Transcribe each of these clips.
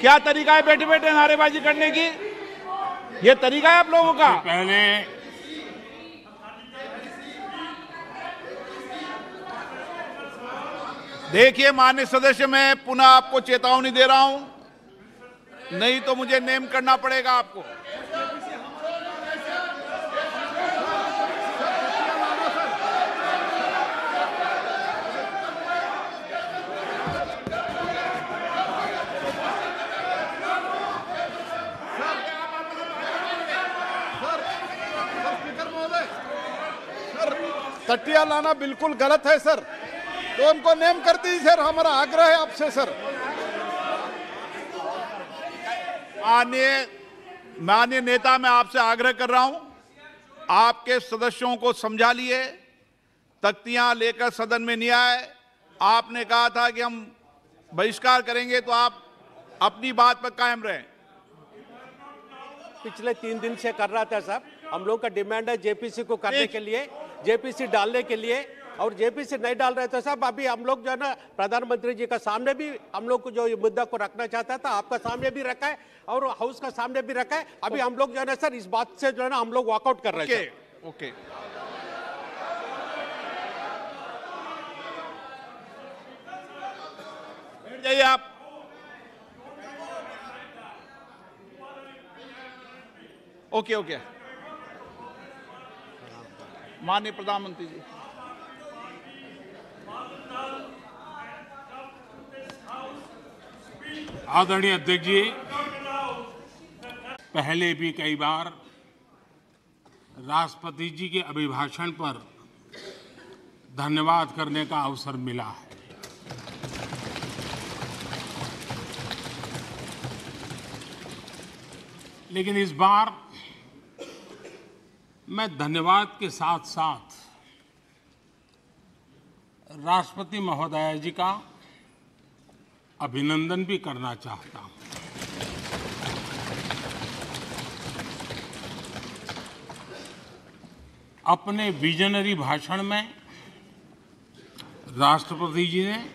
क्या तरीका है बैठे बैठे नारेबाजी करने की? ये तरीका है आप लोगों का? पहले देखिए माननीय सदस्य, मैं पुनः आपको चेतावनी दे रहा हूं, नहीं तो मुझे नेम करना पड़ेगा आपको। तटिया लाना बिल्कुल गलत है सर, तो उनको नेम कर दीजिए सर, हमारा आग्रह है आपसे सर। माननीय नेता, मैं आपसे आग्रह कर रहा हूं, आपके सदस्यों को समझा लिए, तख्तियां लेकर सदन में नहीं आए। आपने कहा था कि हम बहिष्कार करेंगे, तो आप अपनी बात पर कायम रहें। पिछले 3 दिन से कर रहा था साहब, हम लोग का डिमांड है जेपीसी को करने के लिए, जेपीसी डालने के लिए, और जेपीसी नहीं डाल रहे थे साहब। अभी हम लोग जो है ना प्रधानमंत्री जी का सामने भी हम लोग को जो ये मुद्दा को रखना चाहता था, आपका सामने भी रखा है और हाउस का सामने भी रखा है। अभी हम लोग जो है ना सर इस बात से जो है ना हम लोग वॉकआउट कर रहे हैं। ओके, बैठ जाइए आप। ओके, माननीय प्रधानमंत्री जी। आदरणीय अध्यक्ष जी, पहले भी कई बार राष्ट्रपति जी के अभिभाषण पर धन्यवाद करने का अवसर मिला है। लेकिन इस बार मैं धन्यवाद के साथ साथ राष्ट्रपति महोदया जी का अभिनंदन भी करना चाहता हूं। अपने विजनरी भाषण में राष्ट्रपति जी ने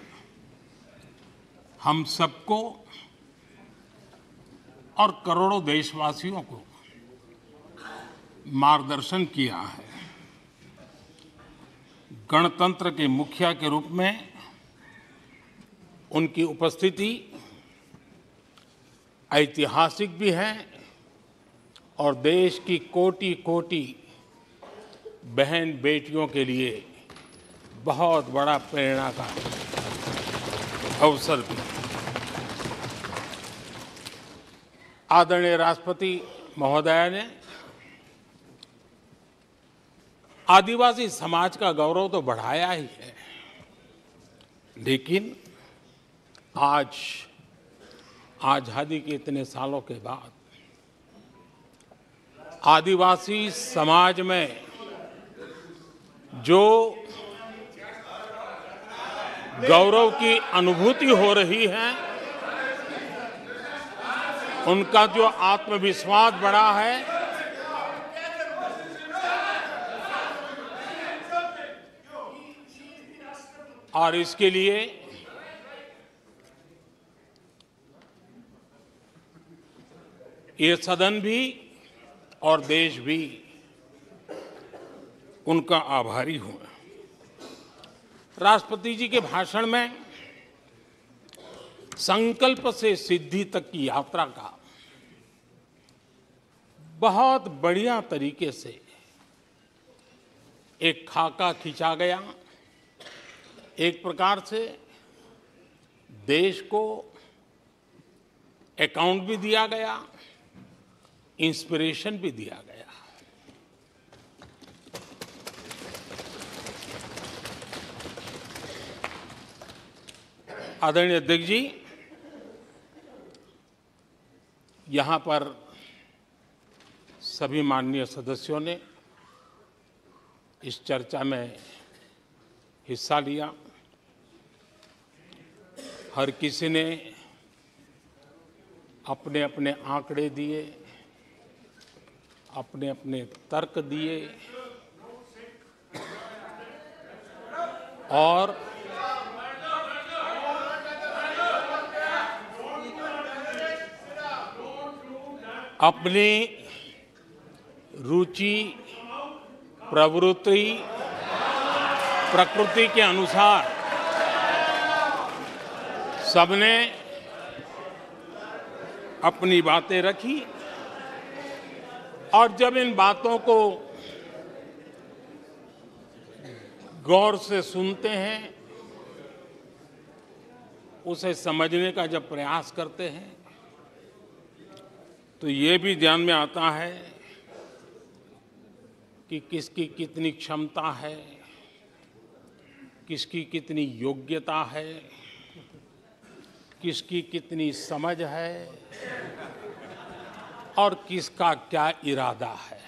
हम सबको और करोड़ों देशवासियों को मार्गदर्शन किया है। गणतंत्र के मुखिया के रूप में उनकी उपस्थिति ऐतिहासिक भी है और देश की कोटि कोटि बहन बेटियों के लिए बहुत बड़ा प्रेरणा का अवसर भी। आदरणीय राष्ट्रपति महोदया ने आदिवासी समाज का गौरव तो बढ़ाया ही है, लेकिन आज आजादी के इतने सालों के बाद आदिवासी समाज में जो गौरव की अनुभूति हो रही है, उनका जो आत्मविश्वास बढ़ा है, और इसके लिए ये सदन भी और देश भी उनका आभारी हूं। राष्ट्रपति जी के भाषण में संकल्प से सिद्धि तक की यात्रा का बहुत बढ़िया तरीके से एक खाका खींचा गया। एक प्रकार से देश को अकाउंट भी दिया गया, इंस्पिरेशन भी दिया गया। आदरणीय अध्यक्ष जी, यहां पर सभी माननीय सदस्यों ने इस चर्चा में हिस्सा लिया। हर किसी ने अपने अपने आंकड़े दिए, अपने अपने तर्क दिए और अपनी रुचि, प्रवृत्ति, प्रकृति के अनुसार सबने अपनी बातें रखी और जब इन बातों को गौर से सुनते हैं, उसे समझने का जब प्रयास करते हैं, तो ये भी ध्यान में आता है कि किसकी कितनी क्षमता है, किसकी कितनी योग्यता है, किसकी कितनी समझ है और किसका क्या इरादा है।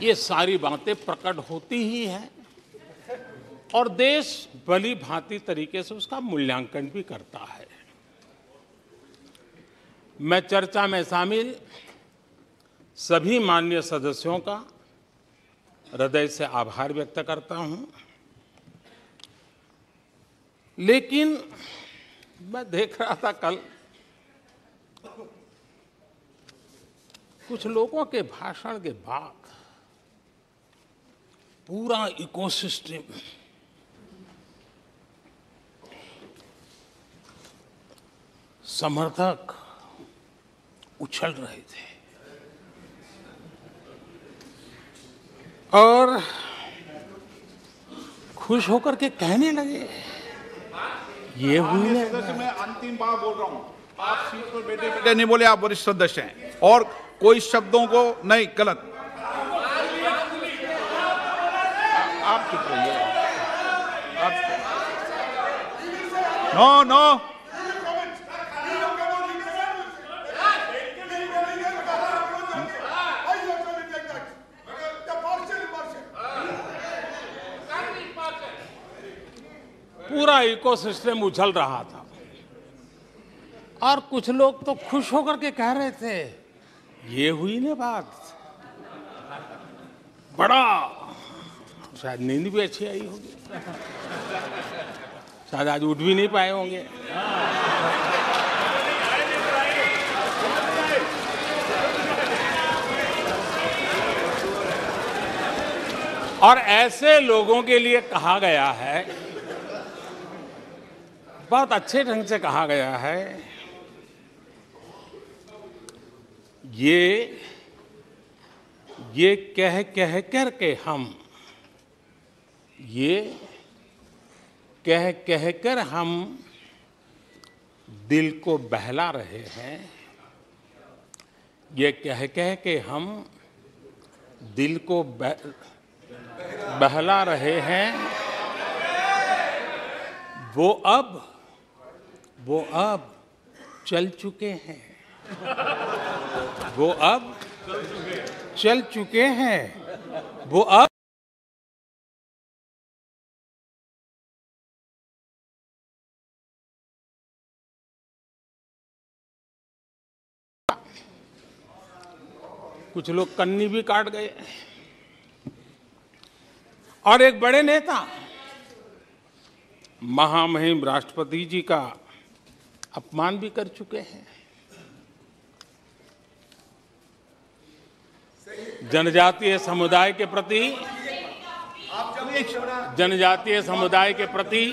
ये सारी बातें प्रकट होती ही हैं और देश भली भांति तरीके से उसका मूल्यांकन भी करता है। मैं चर्चा में शामिल सभी माननीय सदस्यों का हृदय से आभार व्यक्त करता हूं, लेकिन मैं देख रहा था कल कुछ लोगों के भाषण के बाद पूरा इकोसिस्टम समर्थक उछल रहे थे और खुश होकर के कहने लगे, ये हुई माननीय सदस्य, मैं अंतिम बार बोल रहा हूं, आप सीट पर बैठे बैठे नहीं बोले, आप वरिष्ठ सदस्य हैं और कोई शब्दों को नहीं, गलत, आप चुप रहिए। नो नो, पूरा इकोसिस्टम उछल रहा था और कुछ लोग तो खुश होकर के कह रहे थे, ये हुई ना बात, बड़ा, शायद नींद भी अच्छी आई होगी, शायद आज उठ भी नहीं पाए होंगे। और ऐसे लोगों के लिए कहा गया है, बहुत अच्छे ढंग से कहा गया है, ये कह कह कर के हम, ये कह कह कर हम दिल को बहला रहे हैं, ये कह कह के हम दिल को बहला रहे हैं, वो अब चल चुके हैं, वो अब चल चुके हैं, वो अब कुछ लोग कन्नी भी काट गए और एक बड़े नेता महामहिम राष्ट्रपति जी का अपमान भी कर चुके हैं। जनजातीय समुदाय के प्रति, जनजातीय समुदाय के प्रति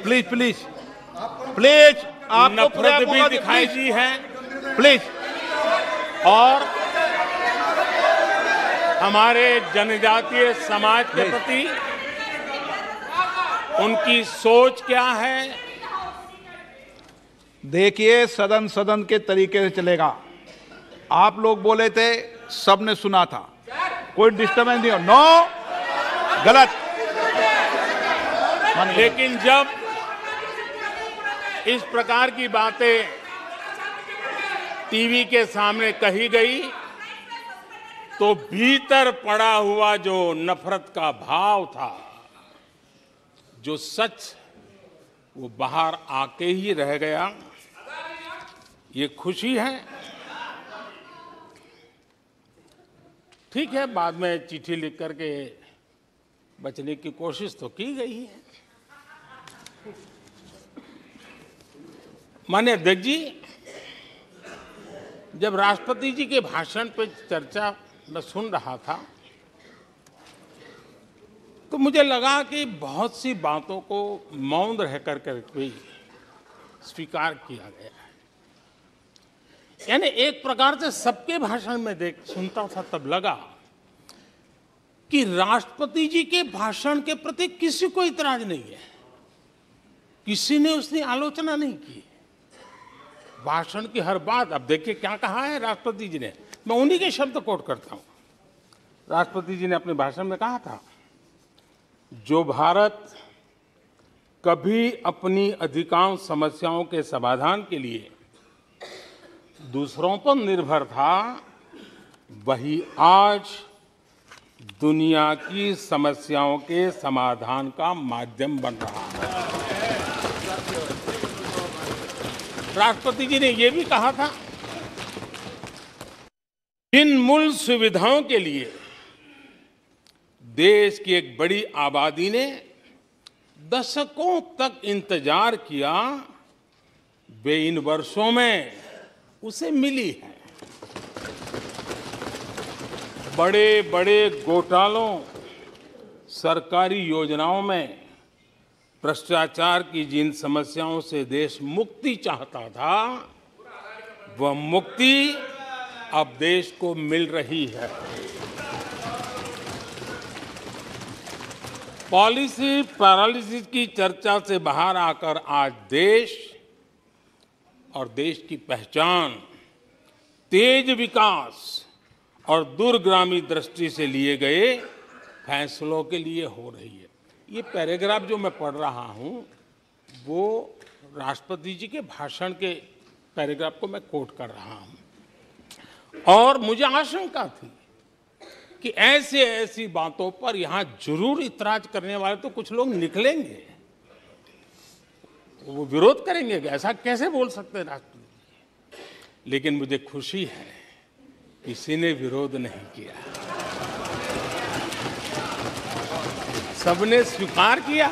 प्लीज प्लीज प्लीज, आपको नफरत भी दिखाई दी है प्लीज, और हमारे जनजातीय समाज के प्रति उनकी सोच क्या है। देखिए, सदन सदन के तरीके से चलेगा। आप लोग बोले थे, सबने सुना था, कोई डिस्टर्बेंस नहीं हो। नो, गलत। लेकिन जब इस प्रकार की बातें टीवी के सामने कही गई तो भीतर पड़ा हुआ जो नफरत का भाव था, जो सच, वो बाहर आके ही रह गया। ये खुशी है। ठीक है, बाद में चिट्ठी लिख करके बचने की कोशिश तो की गई है। माननीय अध्यक्ष जी, जब राष्ट्रपति जी के भाषण पे चर्चा मैं सुन रहा था तो मुझे लगा कि बहुत सी बातों को मौन रह कर भी स्वीकार किया गया है। यानी एक प्रकार से सबके भाषण में सुनता था तब लगा कि राष्ट्रपति जी के भाषण के प्रति किसी को इतराज नहीं है, किसी ने उसकी आलोचना नहीं की। भाषण की हर बात, अब देखिए क्या कहा है राष्ट्रपति जी ने, मैं उन्हीं के शब्द कोट करता हूं। राष्ट्रपति जी ने अपने भाषण में कहा था, जो भारत कभी अपनी अधिकांश समस्याओं के समाधान के लिए दूसरों पर निर्भर था, वही आज दुनिया की समस्याओं के समाधान का माध्यम बन रहा है। राष्ट्रपति जी ने यह भी कहा था, जिन मूल सुविधाओं के लिए देश की एक बड़ी आबादी ने दशकों तक इंतजार किया, वे इन वर्षों में उसे मिली है। बड़े बड़े घोटालों, सरकारी योजनाओं में भ्रष्टाचार की जिन समस्याओं से देश मुक्ति चाहता था, वह मुक्ति अब देश को मिल रही है। पॉलिसी पैरालिसिस की चर्चा से बाहर आकर आज देश और देश की पहचान तेज विकास और दूरगामी दृष्टि से लिए गए फैसलों के लिए हो रही है। ये पैराग्राफ जो मैं पढ़ रहा हूं वो राष्ट्रपति जी के भाषण के पैराग्राफ को मैं कोट कर रहा हूं। और मुझे आशंका थी कि ऐसी बातों पर यहां जरूर इतराज करने वाले तो कुछ लोग निकलेंगे, वो विरोध करेंगे, ऐसा कैसे बोल सकते हैं राष्ट्रपति। लेकिन मुझे खुशी है किसी ने विरोध नहीं किया, सबने स्वीकार किया,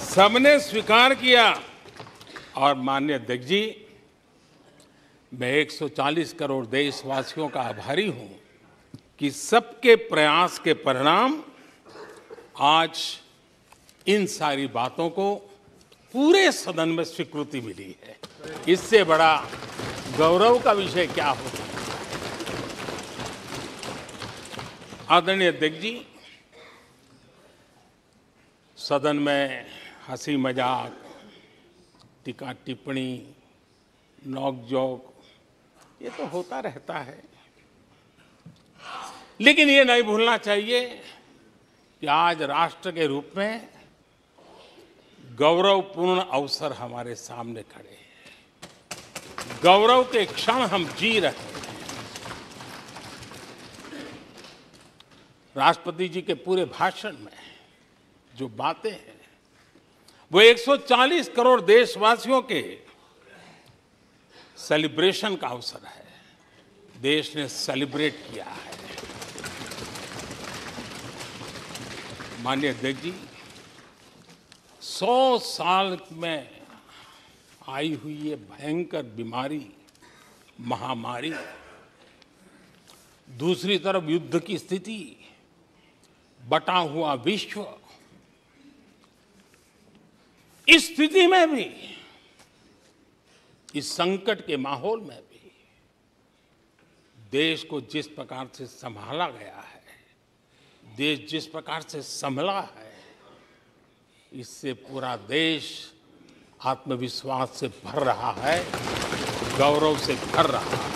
सबने स्वीकार किया। और माननीय अध्यक्ष जी, मैं 140 करोड़ देशवासियों का आभारी हूं कि सबके प्रयास के परिणाम आज इन सारी बातों को पूरे सदन में स्वीकृति मिली है। इससे बड़ा गौरव का विषय क्या हो सकता है। आदरणीय अध्यक्ष जी, सदन में हंसी मजाक, टीका टिप्पणी, नोक-झोंक, ये तो होता रहता है, लेकिन ये नहीं भूलना चाहिए कि आज राष्ट्र के रूप में गौरवपूर्ण अवसर हमारे सामने खड़े हैं। गौरव के क्षण हम जी रहे हैं। राष्ट्रपति जी के पूरे भाषण में जो बातें हैं वो 140 करोड़ देशवासियों के सेलिब्रेशन का अवसर है। देश ने सेलिब्रेट किया है। माननीय अध्यक्ष जी, 100 साल में आई हुई ये भयंकर बीमारी, महामारी, दूसरी तरफ युद्ध की स्थिति, बटा हुआ विश्व, इस स्थिति में भी, इस संकट के माहौल में भी देश को जिस प्रकार से संभाला गया है, देश जिस प्रकार से संभला है, इससे पूरा देश आत्मविश्वास से भर रहा है, गौरव से भर रहा है।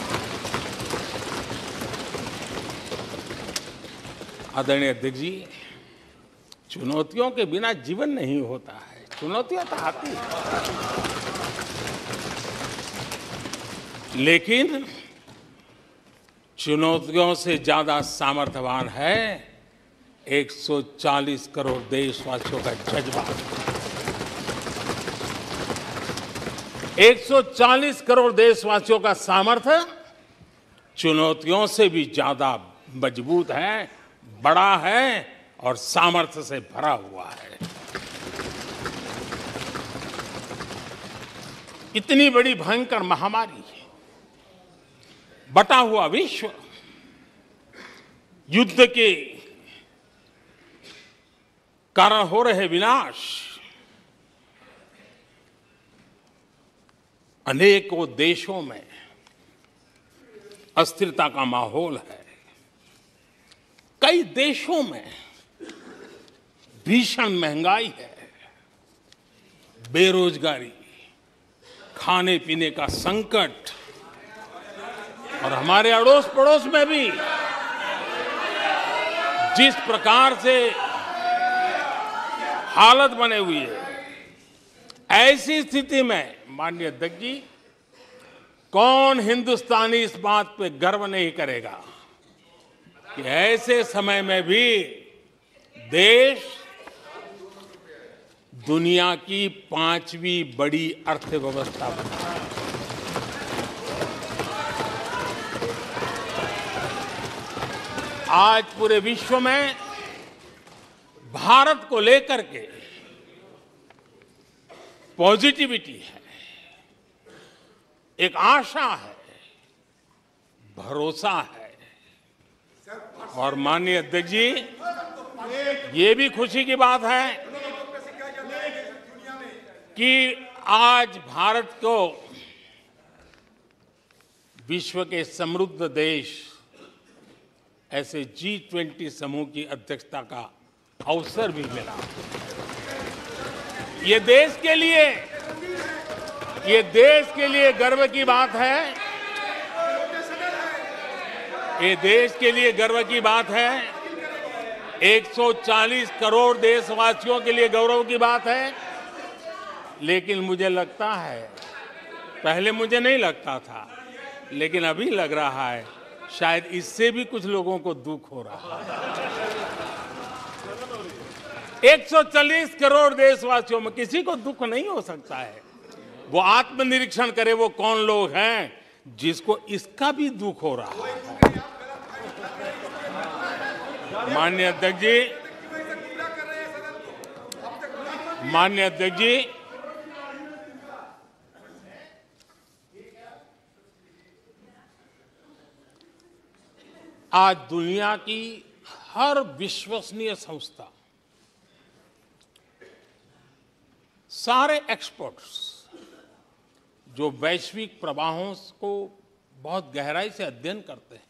आदरणीय अध्यक्ष जी, चुनौतियों के बिना जीवन नहीं होता है। चुनौतियां तो आती हैं, लेकिन चुनौतियों से ज्यादा सामर्थ्यवान है 140 करोड़ देशवासियों का जज्बा। 140 करोड़ देशवासियों का सामर्थ्य चुनौतियों से भी ज्यादा मजबूत है, बड़ा है और सामर्थ्य से भरा हुआ है। इतनी बड़ी भयंकर महामारी बटा हुआ विश्व, युद्ध के कारण हो रहे विनाश, अनेकों देशों में अस्थिरता का माहौल है। कई देशों में भीषण महंगाई है, बेरोजगारी, खाने पीने का संकट, और हमारे अड़ोस पड़ोस में भी जिस प्रकार से हालत बने हुई है, ऐसी स्थिति में माननीय अध्यक्ष जी, कौन हिंदुस्तानी इस बात पे गर्व नहीं करेगा कि ऐसे समय में भी देश दुनिया की 5वीं बड़ी अर्थव्यवस्था बना है। आज पूरे विश्व में भारत को लेकर के पॉजिटिविटी है, एक आशा है, भरोसा है। और माननीय अध्यक्ष जी, ये भी खुशी की बात है कि आज भारत को विश्व के समृद्ध देश ऐसे G20 समूह की अध्यक्षता का अवसर भी मिला। ये देश के लिए गर्व की बात है। ये देश के लिए गर्व की बात है। 140 करोड़ देशवासियों के लिए गौरव की बात है। लेकिन मुझे लगता है, पहले मुझे नहीं लगता था, लेकिन अभी लग रहा है शायद इससे भी कुछ लोगों को दुख हो रहा है। 140 करोड़ देशवासियों में किसी को दुख नहीं हो सकता है। वो आत्मनिरीक्षण करे, वो कौन लोग हैं जिसको इसका भी दुख हो रहा है। माननीय अध्यक्ष जी, आज दुनिया की हर विश्वसनीय संस्था, सारे एक्सपर्ट्स जो वैश्विक प्रवाहों को बहुत गहराई से अध्ययन करते हैं,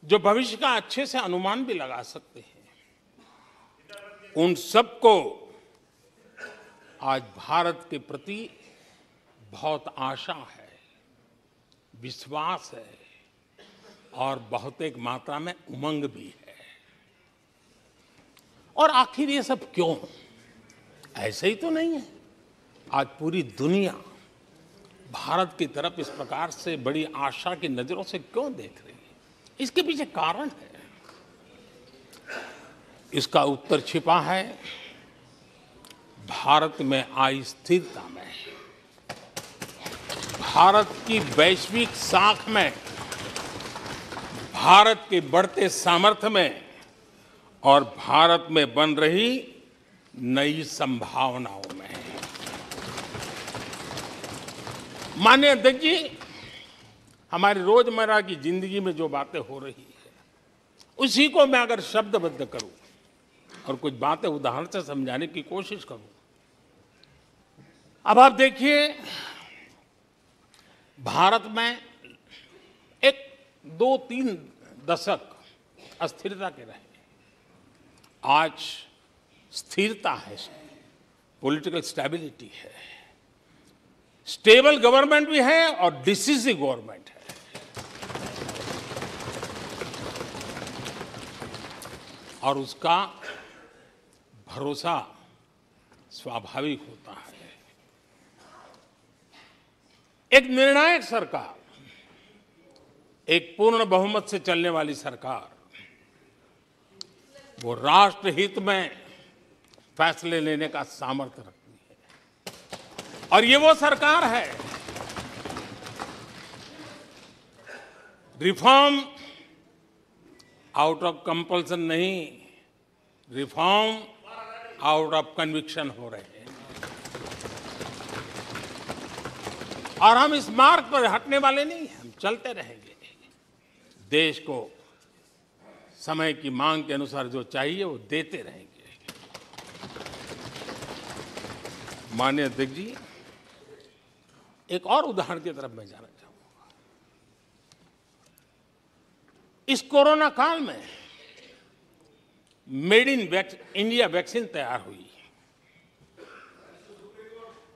जो भविष्य का अच्छे से अनुमान भी लगा सकते हैं, उन सबको आज भारत के प्रति बहुत आशा है, विश्वास है और बहुत एक मात्रा में उमंग भी है। और आखिर ये सब क्यों? ऐसे ही तो नहीं है। आज पूरी दुनिया भारत की तरफ इस प्रकार से बड़ी आशा की नजरों से क्यों देख रही है? इसके पीछे कारण है। इसका उत्तर छिपा है भारत में आई स्थिरता में, भारत की वैश्विक साख में, भारत के बढ़ते सामर्थ्य में और भारत में बन रही नई संभावनाओं में। माननीय अध्यक्ष जी, हमारी रोजमर्रा की जिंदगी में जो बातें हो रही है, उसी को मैं अगर शब्दबद्ध करूं और कुछ बातें उदाहरण से समझाने की कोशिश करूं। अब आप देखिए, भारत में 1-2-3 दशक अस्थिरता के रहे। आज स्थिरता है, पॉलिटिकल स्टेबिलिटी है, स्टेबल गवर्नमेंट भी है और डिसिसिव गवर्नमेंट है। और उसका भरोसा स्वाभाविक होता है। एक निर्णायक सरकार, एक पूर्ण बहुमत से चलने वाली सरकार, वो राष्ट्रहित में फैसले लेने का सामर्थ्य रखती है। और ये वो सरकार है, रिफॉर्म आउट ऑफ कंपल्सन नहीं, रिफॉर्म आउट ऑफ कन्विक्शन हो रहे हैं। और हम इस मार्ग पर हटने वाले नहीं हैं, हम चलते रहेंगे। देश को समय की मांग के अनुसार जो चाहिए वो देते रहेंगे। माननीय अध्यक्ष जी, एक और उदाहरण की तरफ मैं जाना चाहूंगा। इस कोरोना काल में मेड इन इंडिया वैक्सीन तैयार हुई।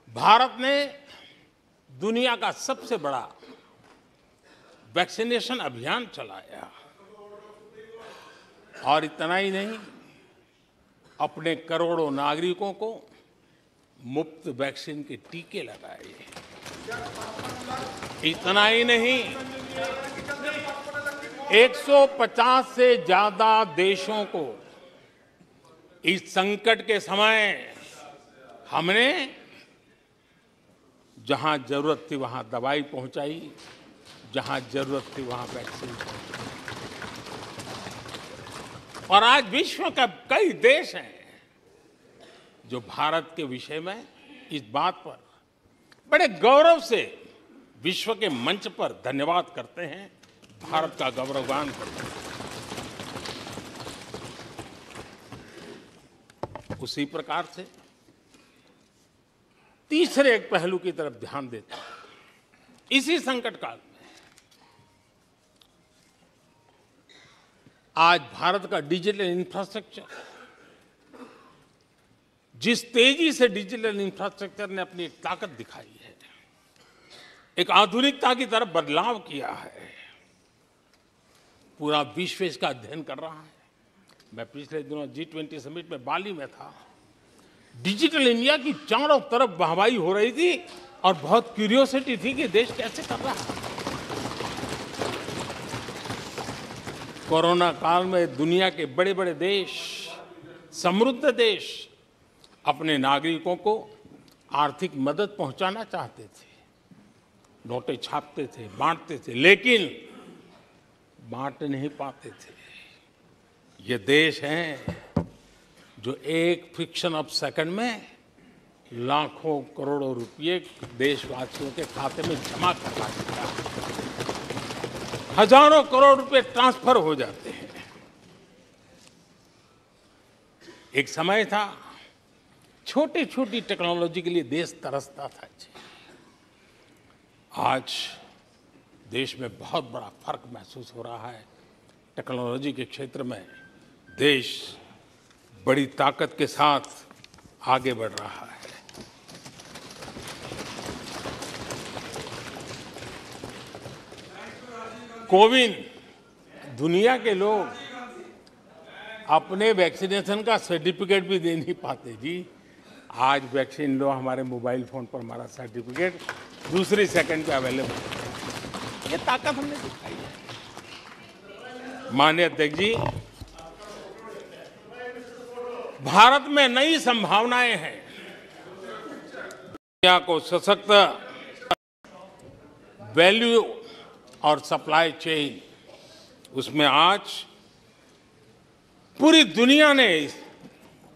भारत ने दुनिया का सबसे बड़ा वैक्सीनेशन अभियान चलाया और इतना ही नहीं, अपने करोड़ों नागरिकों को मुफ्त वैक्सीन के टीके लगाए। इतना ही नहीं, 150 से ज्यादा देशों को इस संकट के समय हमने जहां जरूरत थी वहां दवाई पहुंचाई, जहां जरूरत थी वहां वैक्सीन पहुंचाई। और आज विश्व के कई देश हैं जो भारत के विषय में इस बात पर बड़े गौरव से विश्व के मंच पर धन्यवाद करते हैं, भारत का गौरवगान करते हैं। उसी प्रकार से तीसरे एक पहलू की तरफ ध्यान देते हैं। इसी संकट काल में आज भारत का डिजिटल इंफ्रास्ट्रक्चर, जिस तेजी से डिजिटल इंफ्रास्ट्रक्चर ने अपनी ताकत दिखाई है, एक आधुनिकता की तरफ बदलाव किया है, पूरा विश्व इसका अध्ययन कर रहा है। मैं पिछले दिनों G20 समिट में बाली में था। डिजिटल इंडिया की चारों तरफ वाहवाही हो रही थी और बहुत क्यूरियोसिटी थी कि देश कैसे कर रहा है। कोरोना काल में दुनिया के बड़े बड़े देश, समृद्ध देश अपने नागरिकों को आर्थिक मदद पहुंचाना चाहते थे, नोटें छापते थे, बांटते थे, लेकिन बांट नहीं पाते थे। ये देश हैं जो एक फ्रिक्शन ऑफ सेकंड में लाखों करोड़ों रुपए देशवासियों के खाते में जमा करवा देता है। हजारों करोड़ रुपए ट्रांसफर हो जाते हैं। एक समय था छोटी छोटी टेक्नोलॉजी के लिए देश तरसता था। आज देश में बहुत बड़ा फर्क महसूस हो रहा है। टेक्नोलॉजी के क्षेत्र में देश बड़ी ताकत के साथ आगे बढ़ रहा है। कोविन, दुनिया के लोग अपने वैक्सीनेशन का सर्टिफिकेट भी दे नहीं पाते जी। आज वैक्सीन लो, हमारे मोबाइल फोन पर हमारा सर्टिफिकेट दूसरी सेकंड पे अवेलेबल है। ये ताकत हमने दिखाई है। माननीय अध्यक्ष जी, भारत में नई संभावनाएं हैं। दुनिया को सशक्त वैल्यू और सप्लाई चेन, उसमें आज पूरी दुनिया ने,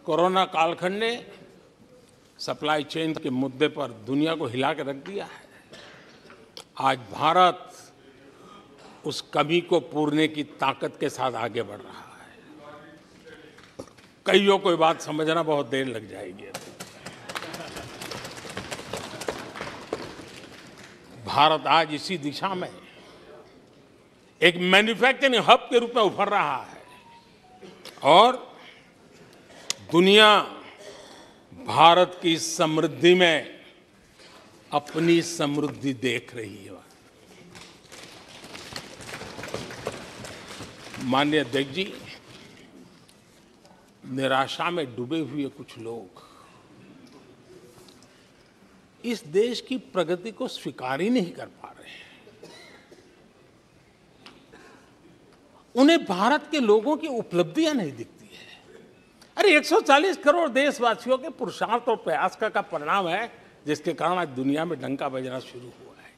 कोरोना कालखंड ने सप्लाई चेन के मुद्दे पर दुनिया को हिला के रख दिया है। आज भारत उस कमी को पूरने की ताकत के साथ आगे बढ़ रहा है। कईयों को ये बात समझना बहुत देर लग जाएगी। भारत आज इसी दिशा में एक मैन्युफैक्चरिंग हब के रूप में उभर रहा है और दुनिया भारत की समृद्धि में अपनी समृद्धि देख रही है। माननीय अध्यक्ष जी, निराशा में डूबे हुए कुछ लोग इस देश की प्रगति को स्वीकार ही नहीं कर पा रहे हैं। उन्हें भारत के लोगों की उपलब्धियां नहीं दिखती है। अरे 140 करोड़ देशवासियों के पुरुषार्थ और प्रयास का परिणाम है, जिसके कारण आज दुनिया में डंका बजना शुरू हुआ है।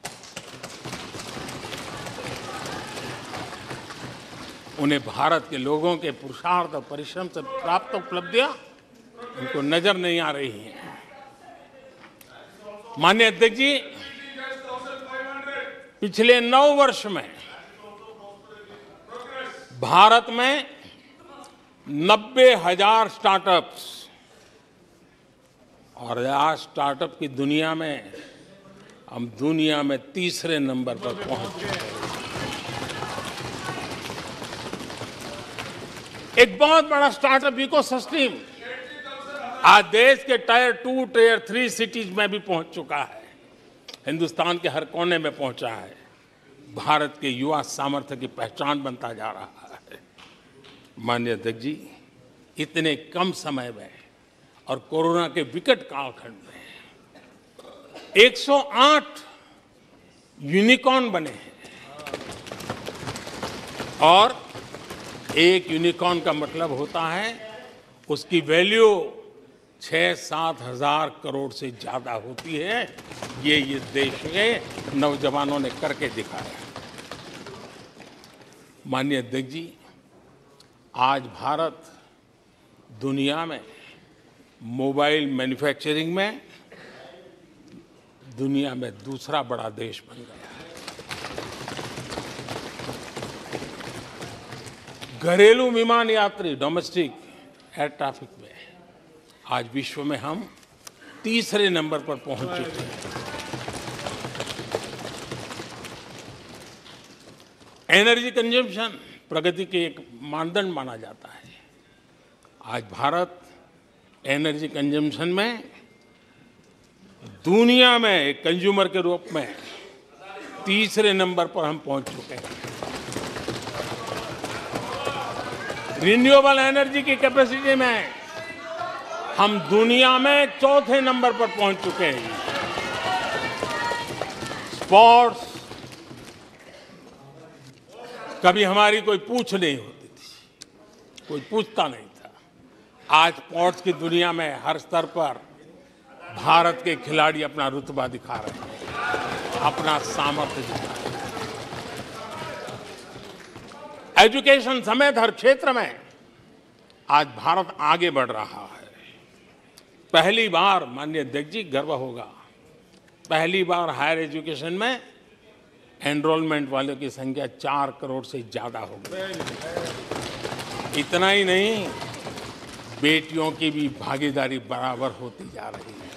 उन्हें भारत के लोगों के पुरुषार्थ और परिश्रम से प्राप्त उपलब्धियां उनको नजर नहीं आ रही हैं। माननीय अध्यक्ष जी, पिछले 9 वर्ष में भारत में 90,000 स्टार्टअप्स, और आज स्टार्टअप की दुनिया में हम दुनिया में तीसरे नंबर पर पहुंच चुके हैं। एक बहुत बड़ा स्टार्टअप इकोसिस्टम आज देश के टायर 2, टायर 3 सिटीज में भी पहुंच चुका है। हिंदुस्तान के हर कोने में पहुंचा है। भारत के युवा सामर्थ्य की पहचान बनता जा रहा है। माननीय अध्यक्ष जी, इतने कम समय में और कोरोना के विकट कालखंड में 108 यूनिकॉर्न बने हैं, और एक यूनिकॉर्न का मतलब होता है उसकी वैल्यू 6-7 हजार करोड़ से ज्यादा होती है। ये देश के नौजवानों ने करके दिखाया। माननीय अध्यक्ष जी, आज भारत दुनिया में मोबाइल मैन्युफैक्चरिंग में दुनिया में दूसरा बड़ा देश बन गया है। घरेलू विमान यात्री, डोमेस्टिक एयर ट्रैफिक में आज विश्व में हम तीसरे नंबर पर पहुंच चुके हैं। एनर्जी कंजम्पशन प्रगति के एक मानदंड माना जाता है। आज भारत एनर्जी कंजम्पशन में दुनिया में एक कंज्यूमर के रूप में तीसरे नंबर पर हम पहुंच चुके हैं। रिन्यूएबल एनर्जी की कैपेसिटी में हम दुनिया में चौथे नंबर पर पहुंच चुके हैं। स्पोर्ट्स, कभी हमारी कोई पूछ नहीं होती थी, कोई पूछता नहीं था। आज स्पोर्ट्स की दुनिया में हर स्तर पर भारत के खिलाड़ी अपना रुतबा दिखा रहे हैं, अपना सामर्थ्य दिखा रहे हैं। एजुकेशन समेत हर क्षेत्र में आज भारत आगे बढ़ रहा है। पहली बार, माननीय अध्यक्ष जी, गर्व होगा, पहली बार हायर एजुकेशन में एनरोलमेंट वालों की संख्या 4 करोड़ से ज्यादा हो गई। इतना ही नहीं, बेटियों की भी भागीदारी बराबर होती जा रही है।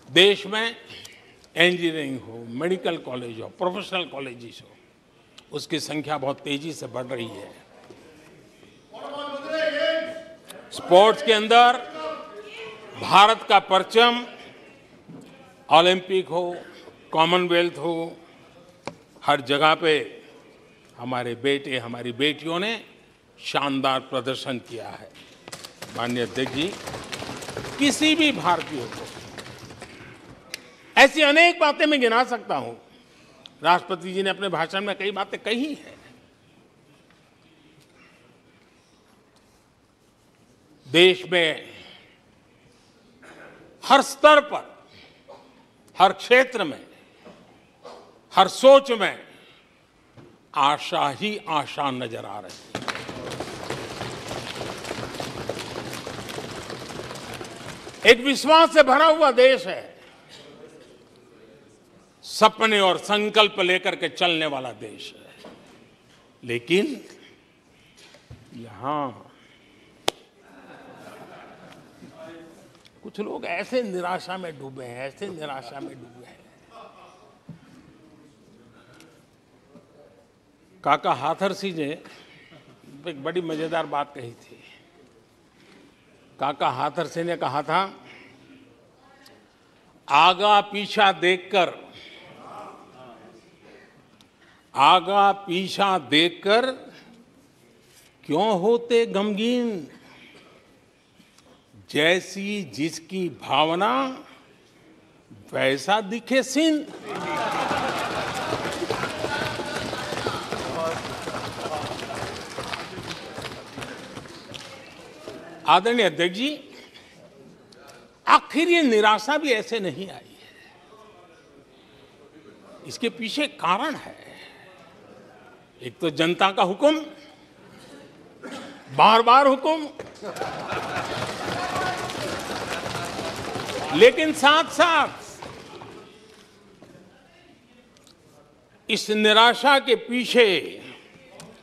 देश में इंजीनियरिंग हो, मेडिकल कॉलेज हो, प्रोफेशनल कॉलेजेस हो, उसकी संख्या बहुत तेजी से बढ़ रही है। स्पोर्ट्स के अंदर भारत का परचम, ओलंपिक हो, कॉमनवेल्थ हो, हर जगह पे हमारे बेटे, हमारी बेटियों ने शानदार प्रदर्शन किया है। माननीय अध्यक्ष जी, किसी भी भारतीय को ऐसी अनेक बातें मैं गिना सकता हूं। राष्ट्रपति जी ने अपने भाषण में कई बातें कही हैं। देश में हर स्तर पर, हर क्षेत्र में, हर सोच में आशा ही आशा नजर आ रही है। एक विश्वास से भरा हुआ देश है, सपने और संकल्प लेकर के चलने वाला देश है। लेकिन यहां कुछ लोग ऐसे निराशा में डूबे हैं, ऐसे निराशा में डूबे हैं। काका हाथरसी ने एक बड़ी मजेदार बात कही थी। काका हाथरसी ने कहा था, आगा पीछा देखकर क्यों होते गमगीन, जैसी जिसकी भावना वैसा दिखे सिन। आदरणीय अध्यक्ष जी, आखिर ये निराशा भी ऐसे नहीं आई है। इसके पीछे कारण है। एक तो जनता का हुक्म, बार बार हुक्म, लेकिन साथ साथ इस निराशा के पीछे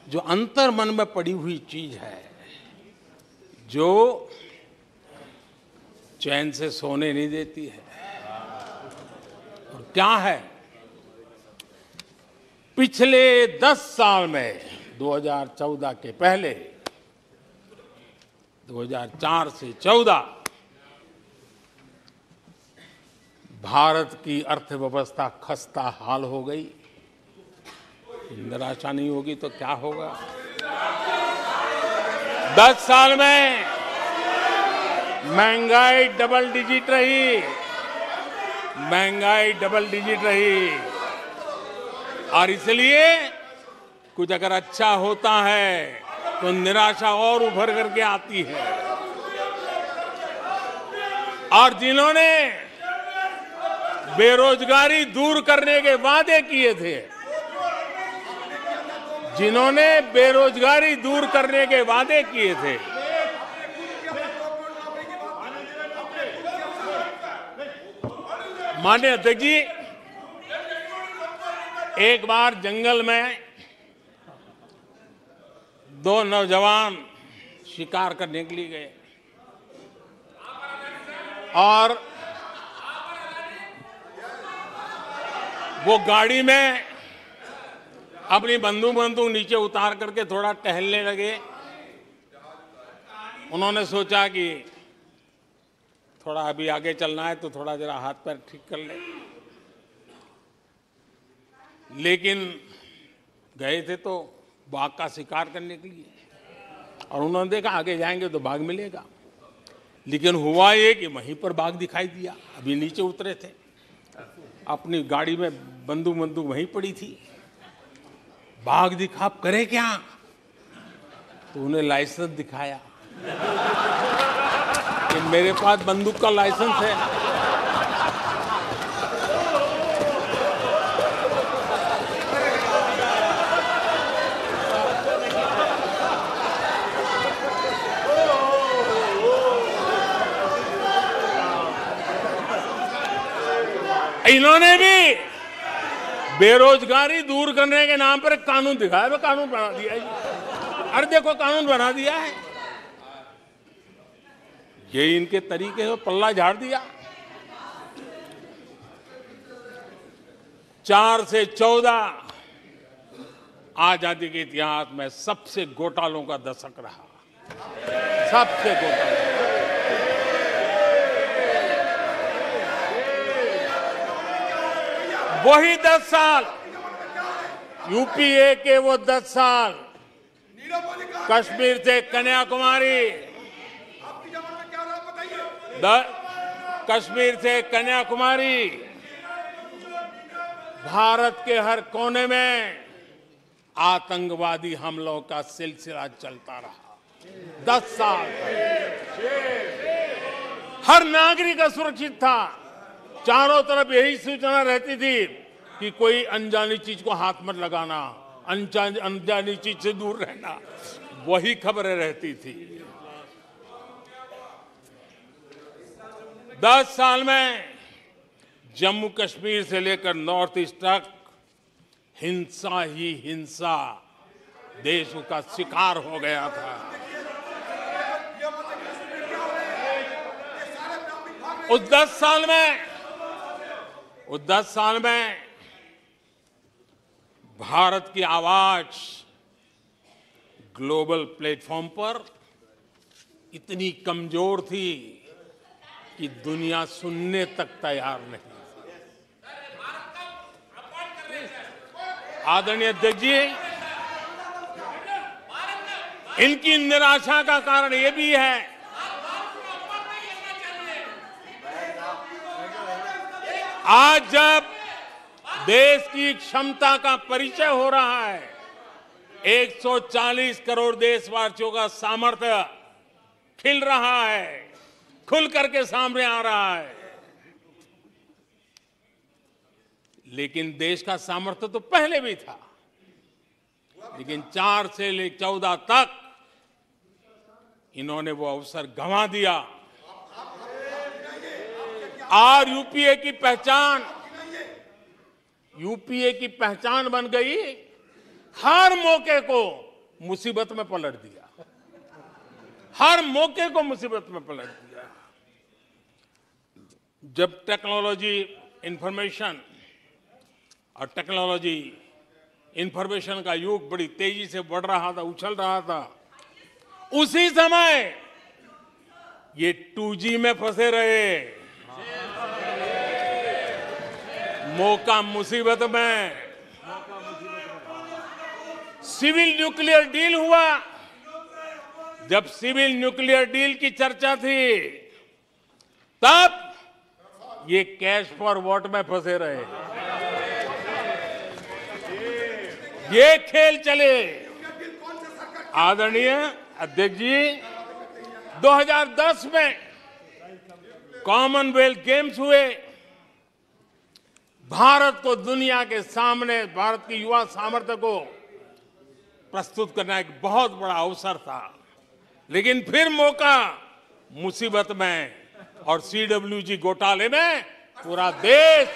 जो अंतर मन में पड़ी हुई चीज है, जो चैन से सोने नहीं देती है, और क्या है, पिछले 10 साल में 2014 के पहले 2004 से 14 भारत की अर्थव्यवस्था खस्ता हाल हो गई। निराशा नहीं होगी तो क्या होगा? 10 साल में महंगाई डबल डिजिट रही, महंगाई डबल डिजिट रही, और इसलिए कुछ अगर अच्छा होता है तो निराशा और उभर करके आती है। और जिन्होंने बेरोजगारी दूर करने के वादे किए थे, जिन्होंने बेरोजगारी दूर करने के वादे किए थे, माननीय अध्यक्ष जी, एक बार जंगल में 2 नौजवान शिकार करने के लिए गए और वो गाड़ी में अपनी बंदूक नीचे उतार करके थोड़ा टहलने लगे। उन्होंने सोचा कि थोड़ा अभी आगे चलना है तो थोड़ा जरा हाथ पैर ठीक कर ले, लेकिन गए थे तो बाघ का शिकार करने के लिए, और उन्होंने देखा आगे जाएंगे तो बाघ मिलेगा। लेकिन हुआ ये कि वहीं पर बाघ दिखाई दिया। अभी नीचे उतरे थे, अपनी गाड़ी में बंदूक वहीं पड़ी थी। बाघ दिखा, आप करें क्या? तो उन्हें लाइसेंस दिखाया कि मेरे पास बंदूक का लाइसेंस है। इन्होंने भी बेरोजगारी दूर करने के नाम पर एक कानून दिखाया, कानून बना दिया है। अरे देखो, कानून बना दिया है। ये इनके तरीके से पल्ला झाड़ दिया। 4 से 14 आजादी के इतिहास में सबसे घोटालों का दशक रहा, सबसे घोटाला। वही 10 साल, यूपीए के वो 10 साल, कश्मीर से कन्याकुमारी, कश्मीर से कन्याकुमारी, भारत के हर कोने में आतंकवादी हमलों का सिलसिला चलता रहा। 10 साल हर नागरिक असुरक्षित था। चारों तरफ यही सूचना रहती थी कि कोई अनजानी चीज को हाथ मत लगाना, अनजानी चीज से दूर रहना, वही खबरें रहती थी। 10 साल में जम्मू कश्मीर से लेकर नॉर्थ ईस्ट तक हिंसा ही हिंसा देश का शिकार हो गया था। उस 10 साल में भारत की आवाज ग्लोबल प्लेटफॉर्म पर इतनी कमजोर थी कि दुनिया सुनने तक तैयार नहीं। आदरणीय अध्यक्ष जी, इनकी निराशा का कारण यह भी है आज जब देश की क्षमता का परिचय हो रहा है, 140 करोड़ देशवासियों का सामर्थ्य खिल रहा है, खुल करके सामने आ रहा है। लेकिन देश का सामर्थ्य तो पहले भी था, लेकिन 4 से लेकर 14 तक इन्होंने वो अवसर गंवा दिया। और यूपीए की पहचान बन गई, हर मौके को मुसीबत में पलट दिया, हर मौके को मुसीबत में पलट दिया। जब टेक्नोलॉजी इंफॉर्मेशन का युग बड़ी तेजी से बढ़ रहा था, उछल रहा था, उसी समय ये 2G में फंसे रहे, मौका मुसीबत में। सिविल न्यूक्लियर डील हुआ, जब सिविल न्यूक्लियर डील की चर्चा थी, तब ये कैश फॉर वॉट में फंसे रहे, ये खेल चले। आदरणीय अध्यक्ष जी, 2010 में कॉमनवेल्थ गेम्स हुए, भारत को दुनिया के सामने, भारत की युवा सामर्थ्य को प्रस्तुत करना एक बहुत बड़ा अवसर था, लेकिन फिर मौका मुसीबत में, और CWG घोटाले में पूरा देश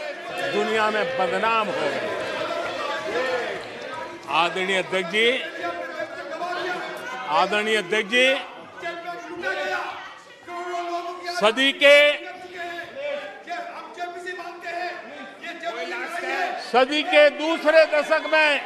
दुनिया में बदनाम हो गया। आदरणीय अध्यक्ष जी, सदी के दूसरे दशक में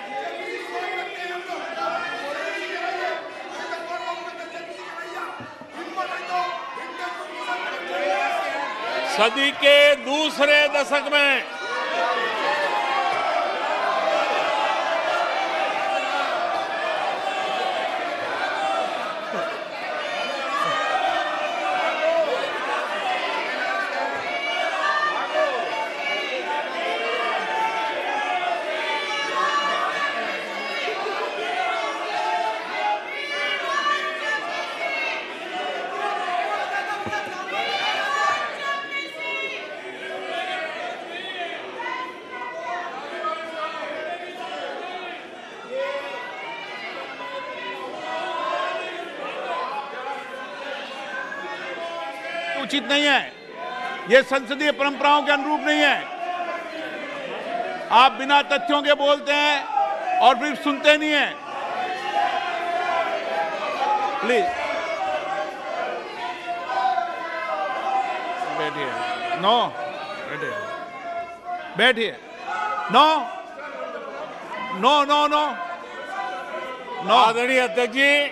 उचित नहीं है, ये संसदीय परंपराओं के अनुरूप नहीं है। आप बिना तथ्यों के बोलते हैं और फिर सुनते नहीं हैं। प्लीज बैठिए। नो, बैठिए। No no no no no. आदरणीय अध्यक्ष जी,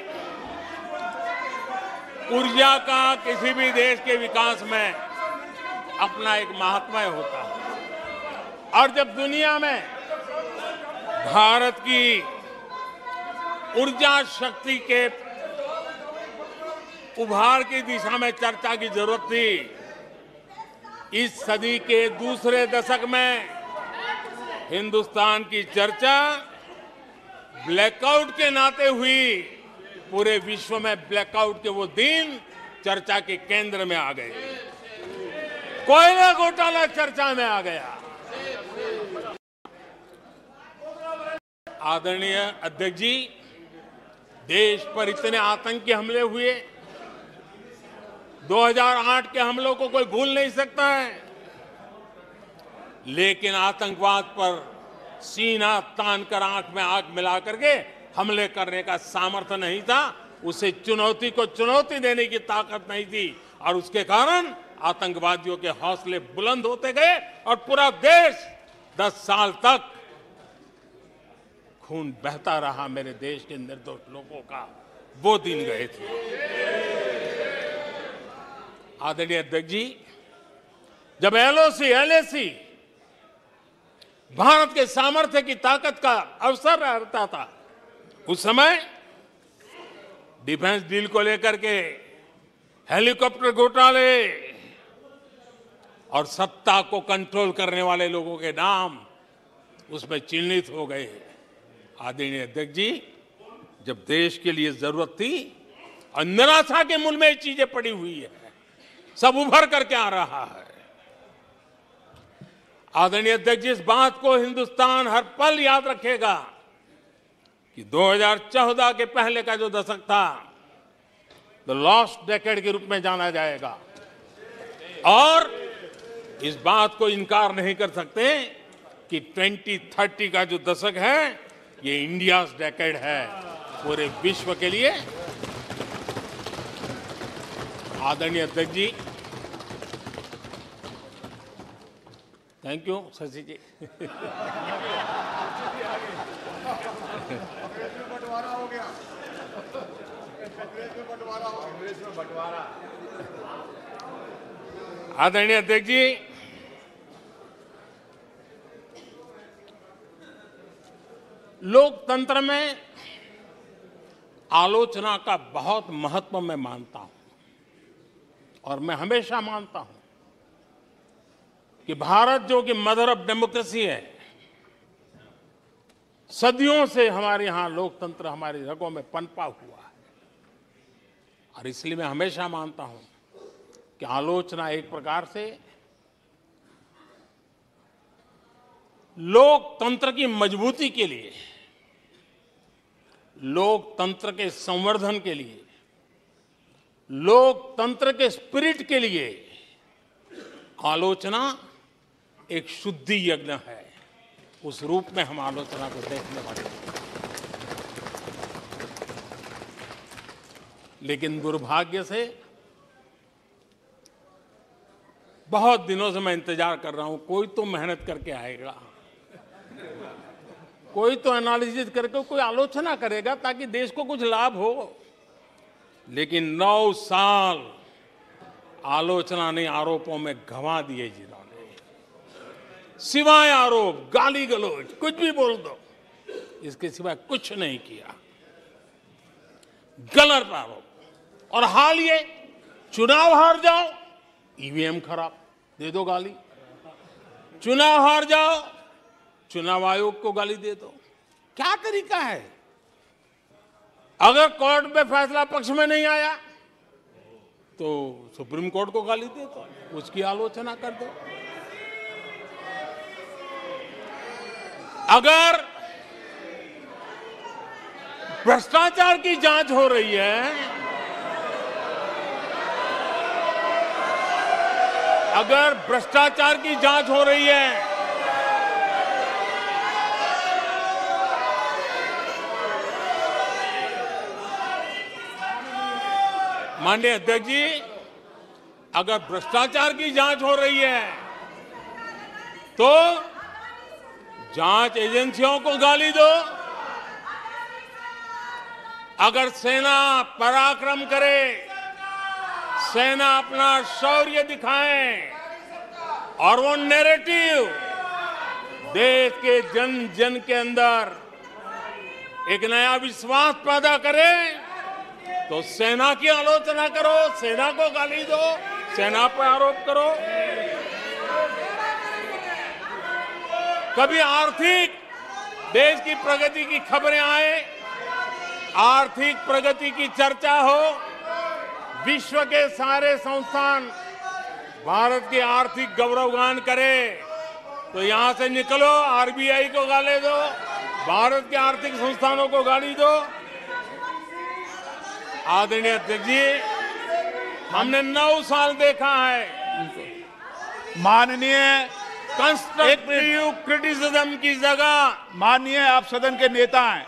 ऊर्जा का किसी भी देश के विकास में अपना एक महात्म्य होता है, और जब दुनिया में भारत की ऊर्जा शक्ति के उभार की दिशा में चर्चा की जरूरत थी, इस सदी के दूसरे दशक में हिंदुस्तान की चर्चा ब्लैकआउट के नाते हुई। पूरे विश्व में ब्लैकआउट के वो दिन चर्चा के केंद्र में आ गए, कोयला घोटाला चर्चा में आ गया। आदरणीय अध्यक्ष जी, देश पर इतने आतंकी हमले हुए, 2008 के हमलों को कोई भूल नहीं सकता है, लेकिन आतंकवाद पर सीना तान कर, आंख में आंख मिला करके हमले करने का सामर्थ्य नहीं था, उसे चुनौती को चुनौती देने की ताकत नहीं थी, और उसके कारण आतंकवादियों के हौसले बुलंद होते गए और पूरा देश 10 साल तक खून बहता रहा। मेरे देश के निर्दोष लोगों का वो दिन गए थे। आदरणीय अध्यक्ष जी, जब LOC, LAC भारत के सामर्थ्य की ताकत का अवसर रहता था, उस समय डिफेंस डील को लेकर के हेलीकॉप्टर घोटाले और सत्ता को कंट्रोल करने वाले लोगों के नाम उसमें चिन्हित हो गए। आदरणीय अध्यक्ष जी, जब देश के लिए जरूरत थी और निराशा के मूल में ये चीजें पड़ी हुई है, सब उभर करके आ रहा है। आदरणीय अध्यक्ष जी, इस बात को हिंदुस्तान हर पल याद रखेगा कि 2014 के पहले का जो दशक था, द लॉस्ट डेकेड के रूप में जाना जाएगा, और इस बात को इनकार नहीं कर सकते कि 2030 का जो दशक है ये इंडियाज डेकेड है पूरे विश्व के लिए। आदरणीय अध्यक्ष जी, थैंक यू शशि जी। आदरणीय अध्यक्ष जी, लोकतंत्र में आलोचना का बहुत महत्व मैं मानता हूं और मैं हमेशा मानता हूं कि भारत जो कि मदर ऑफ डेमोक्रेसी है, सदियों से हमारे यहां लोकतंत्र हमारी रगों में पनपा हुआ है और इसलिए मैं हमेशा मानता हूं कि आलोचना एक प्रकार से लोकतंत्र की मजबूती के लिए, लोकतंत्र के संवर्धन के लिए, लोकतंत्र के स्पिरिट के लिए आलोचना एक शुद्धि यज्ञ है। उस रूप में हम आलोचना को देखने वाले हैं। लेकिन दुर्भाग्य से बहुत दिनों से मैं इंतजार कर रहा हूं, कोई तो मेहनत करके आएगा, कोई तो एनालिसिस करके कोई आलोचना करेगा ताकि देश को कुछ लाभ हो। लेकिन 9 साल आलोचना ने आरोपों में गंवा दिए जिन्होंने, सिवाय आरोप, गाली गलौज, कुछ भी बोल दो, इसके सिवाय कुछ नहीं किया। गलत आरोप। और हाल ये चुनाव हार जाओ, ईवीएम खराब, दे दो गाली। चुनाव हार जाओ, चुनाव आयोग को गाली दे दो। क्या तरीका है? अगर कोर्ट में फैसला पक्ष में नहीं आया तो सुप्रीम कोर्ट को गाली दे दो, उसकी आलोचना कर दो। अगर भ्रष्टाचार की जांच हो रही है, अगर भ्रष्टाचार की जांच हो रही है, माननीय अध्यक्ष जी, अगर भ्रष्टाचार की जांच हो रही है तो जांच एजेंसियों को गाली दो। अगर सेना पराक्रम करे, सेना अपना शौर्य दिखाए और वो नैरेटिव देश के जन जन के अंदर एक नया विश्वास पैदा करे, तो सेना की आलोचना करो, सेना को गाली दो, सेना पर आरोप करो। कभी आर्थिक देश की प्रगति की खबरें आए, आर्थिक प्रगति की चर्चा हो, विश्व के सारे संस्थान भारत के आर्थिक गौरवगान करे, तो यहां से निकलो, आरबीआई को गाली दो, भारत के आर्थिक संस्थानों को गाली दो। आदरणीय अध्यक्ष जी, हमने 9 साल देखा है माननीय कंस्ट्रक्टिव क्रिटिसिज्म की जगह, माननीय आप सदन के नेता हैं,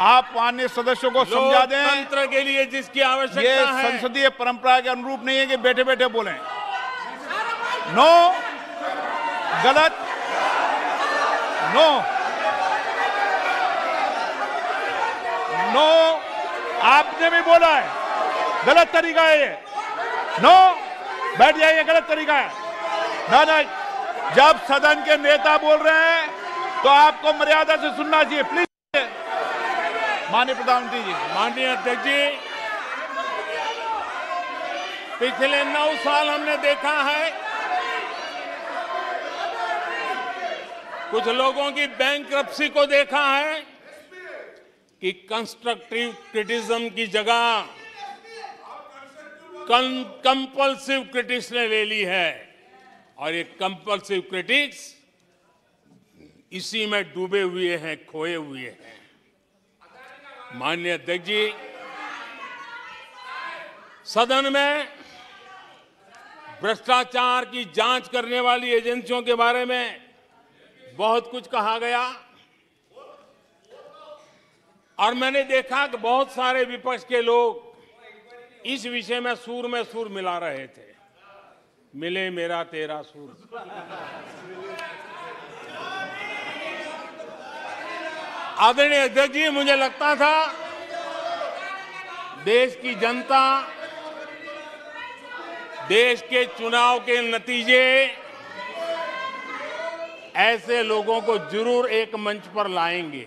आप माननीय सदस्यों को समझा दें। लोकतंत्र के लिए जिसकी ये आवश्यकता है, संसदीय परंपरा के अनुरूप नहीं है कि बैठे बैठे बोलें। नो, गलत, नो, नो, आपने भी बोला है, गलत तरीका है ये। नो, बैठ जाइए, गलत तरीका है। ना ना, जब सदन के नेता बोल रहे हैं तो आपको मर्यादा से सुनना चाहिए, प्लीज। माननीय प्रधानमंत्री जी। माननीय अध्यक्ष जी, पिछले 9 साल हमने देखा है कुछ लोगों की बैंक्रप्सी को देखा है कि कंस्ट्रक्टिव क्रिटिसिज्म की जगह कंपल्सिव क्रिटिक्स ने ले ली है, और ये कंपल्सिव क्रिटिक्स इसी में डूबे हुए हैं, खोए हुए हैं। माननीय अध्यक्ष जी, सदन में भ्रष्टाचार की जांच करने वाली एजेंसियों के बारे में बहुत कुछ कहा गया और मैंने देखा कि बहुत सारे विपक्ष के लोग इस विषय में सूर मिला रहे थे। मिले मेरा तेरा सूर। आदरणीय अध्यक्ष जी, मुझे लगता था देश की जनता देश के चुनाव के नतीजे ऐसे लोगों को जरूर एक मंच पर लाएंगे,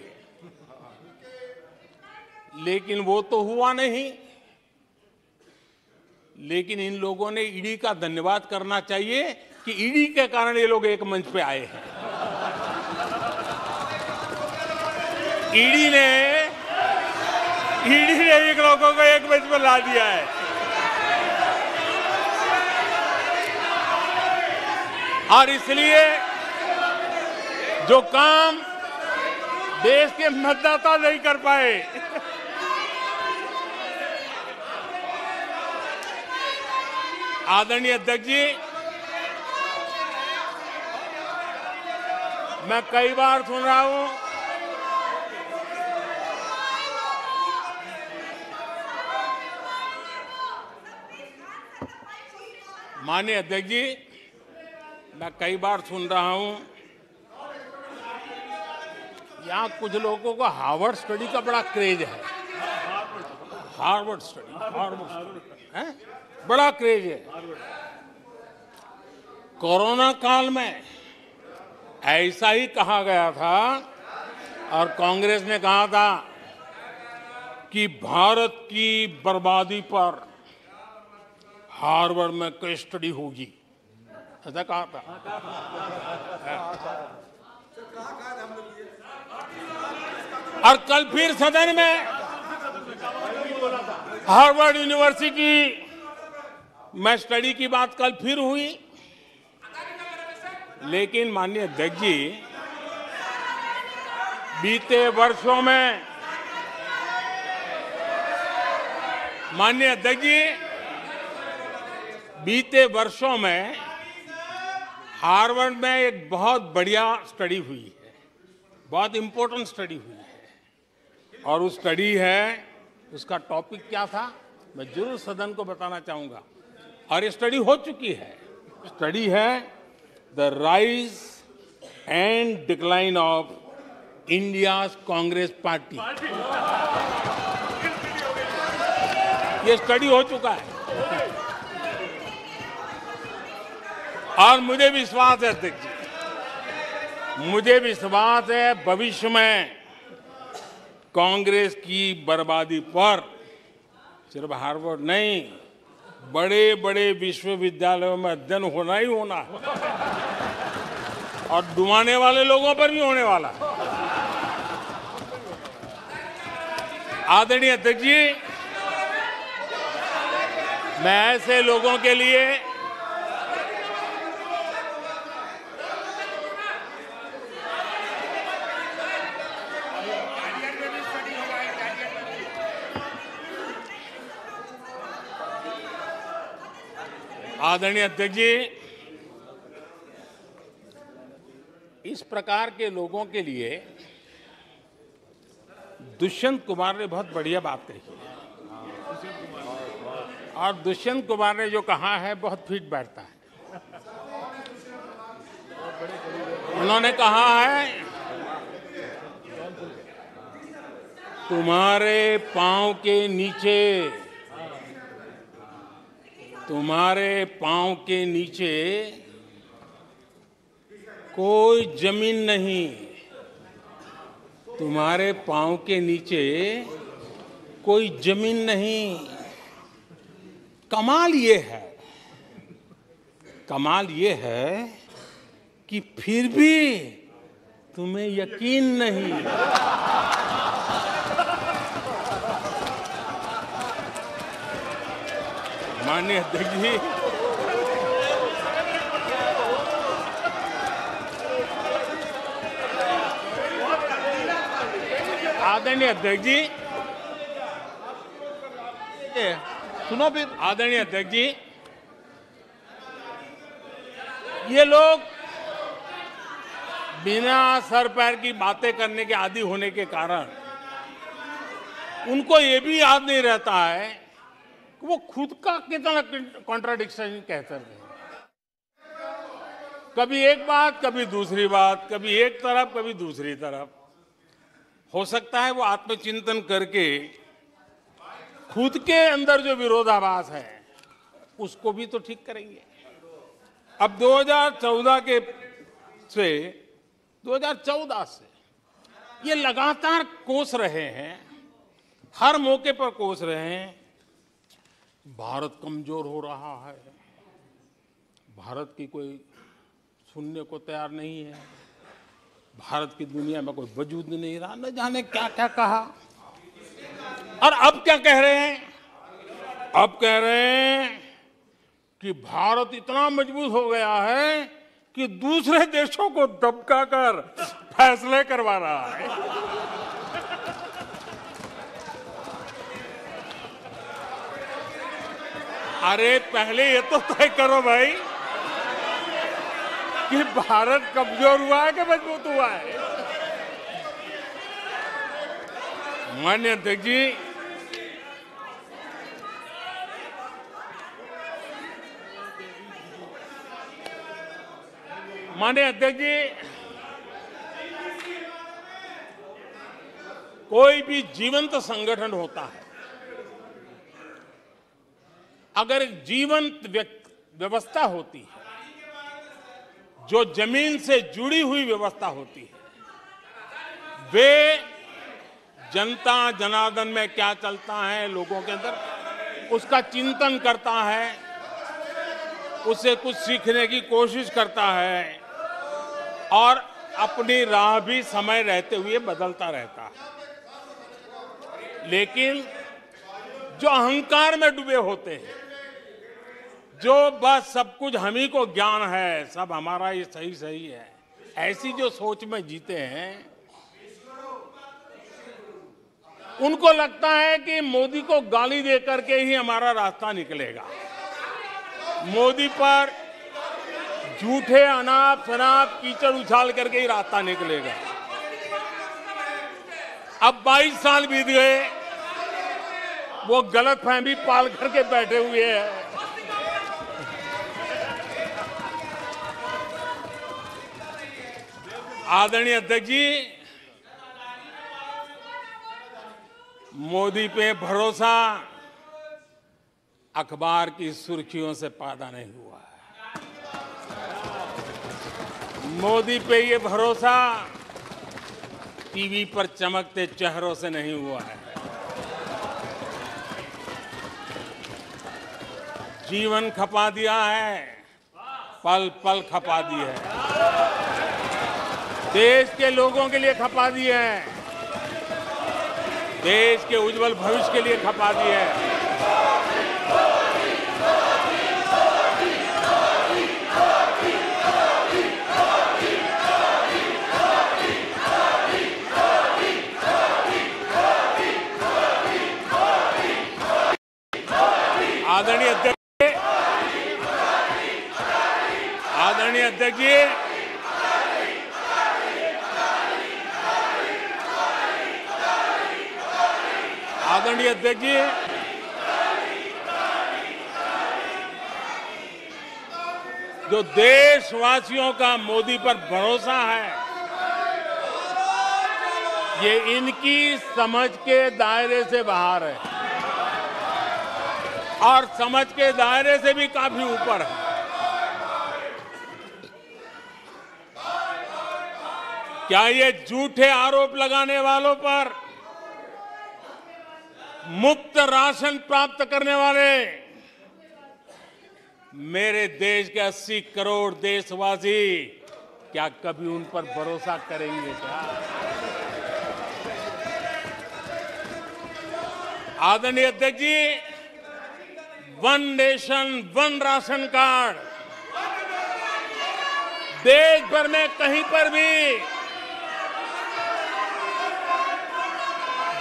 लेकिन वो तो हुआ नहीं। लेकिन इन लोगों ने ईडी का धन्यवाद करना चाहिए कि ईडी के कारण ये लोग एक मंच पे आए हैं। ईडी ने एक लोगों को एक मंच पर ला दिया है। और इसलिए जो काम देश के मतदाता नहीं कर पाए, आदरणीय अध्यक्ष जी, मैं कई बार सुन रहा हूं माननीय अध्यक्ष जी, मैं कई बार सुन रहा हूं यहां कुछ लोगों को हार्वर्ड स्टडी का बड़ा क्रेज है। हार्वर्ड स्टडी है, बड़ा क्रेज है। कोरोना काल में ऐसा ही कहा गया था और कांग्रेस ने कहा था कि भारत की बर्बादी पर हार्वर्ड में केस स्टडी होगी, ऐसा कहा था। और कल फिर सदन में हार्वर्ड यूनिवर्सिटी में स्टडी की बात कल फिर हुई। लेकिन माननीय अध्यक्ष जी, बीते वर्षों में माननीय अध्यक्ष जी, बीते वर्षों में हार्वर्ड में एक बहुत बढ़िया स्टडी हुई है, बहुत इंपॉर्टेंट स्टडी हुई है। और उस स्टडी है, उसका टॉपिक क्या था मैं जरूर सदन को बताना चाहूंगा। और ये स्टडी हो चुकी है। स्टडी है the rise and decline of India's Congress party. ये स्टडी हो चुका है और मुझे विश्वास है अध्यक्ष जी, मुझे विश्वास है भविष्य में कांग्रेस की बर्बादी पर सिर्फ हार्वर्ड नहीं, बड़े बड़े विश्वविद्यालयों में अध्ययन होना ही होना है और डुबाने वाले लोगों पर भी होने वाला है। आदरणीय अध्यक्ष जी, मैं ऐसे लोगों के लिए आदरणीय अध्यक्ष जी, इस प्रकार के लोगों के लिए दुष्यंत कुमार ने बहुत बढ़िया बात कही है और दुष्यंत कुमार ने जो कहा है बहुत फिट बैठता है। उन्होंने कहा है, तुम्हारे पांव के नीचे, तुम्हारे पांव के नीचे कोई जमीन नहीं, तुम्हारे पांव के नीचे कोई जमीन नहीं। कमाल ये है, कमाल ये है कि फिर भी तुम्हें यकीन नहीं। माननीय अध्यक्ष जी, आदरणीय अध्यक्ष जी, सुनो फिर। आदरणीय अध्यक्ष जी, ये लोग बिना सर पैर की बातें करने के आदी होने के कारण उनको ये भी याद नहीं रहता है कि वो खुद का कितना कॉन्ट्राडिक्शन कह सकते हैं। कभी एक बात, कभी दूसरी बात, कभी एक तरफ, कभी दूसरी तरफ। हो सकता है वो आत्मचिंतन करके खुद के अंदर जो विरोधाभास है उसको भी तो ठीक करेंगे। अब 2014 से ये लगातार कोस रहे हैं, हर मौके पर कोस रहे हैं, भारत कमजोर हो रहा है, भारत की कोई सुनने को तैयार नहीं है, भारत की दुनिया में कोई वजूद नहीं रहा, न जाने क्या क्या कहा। और अब क्या कह रहे हैं? अब कह रहे हैं कि भारत इतना मजबूत हो गया है कि दूसरे देशों को दबकाकर फैसले करवा रहा है। अरे पहले ये तो तय करो भाई कि भारत कमजोर हुआ है कि मजबूत हुआ है। माननीय अध्यक्ष जी, कोई भी जीवंत संगठन होता है, अगर एक जीवंत व्यवस्था होती है, जो जमीन से जुड़ी हुई व्यवस्था होती है, वे जनता जनार्दन में क्या चलता है लोगों के अंदर उसका चिंतन करता है, उससे कुछ सीखने की कोशिश करता है और अपनी राह भी समय रहते हुए बदलता रहता है। लेकिन जो अहंकार में डूबे होते हैं, जो बस सब कुछ हम ही को ज्ञान है, सब हमारा ये सही सही है, ऐसी जो सोच में जीते हैं, उनको लगता है कि मोदी को गाली दे करके ही हमारा रास्ता निकलेगा, मोदी पर झूठे अनाप शनाप कीचड़ उछाल करके ही रास्ता निकलेगा। अब 22 साल बीत गए, वो गलतफहमी पाल करके बैठे हुए हैं। आदरणीय अध्यक्ष जी, मोदी पे भरोसा अखबार की सुर्खियों से पैदा नहीं हुआ है। मोदी पे ये भरोसा टीवी पर चमकते चेहरों से नहीं हुआ है। जीवन खपा दिया है, पल पल खपा दी है, देश के लोगों के लिए खपा दी है, देश के उज्जवल भविष्य के लिए खपा दी है। आदरणीय अध्यक्ष जी, आदरणीय अध्यक्ष जी, जो देशवासियों का मोदी पर भरोसा है, ये इनकी समझ के दायरे से बाहर है और समझ के दायरे से भी काफी ऊपर है। क्या ये झूठे आरोप लगाने वालों पर मुफ्त राशन प्राप्त करने वाले मेरे देश के 80 करोड़ देशवासी क्या कभी उन पर भरोसा करेंगे क्या? आदरणीय अध्यक्ष जी, one nation one ration card देश भर में कहीं पर भी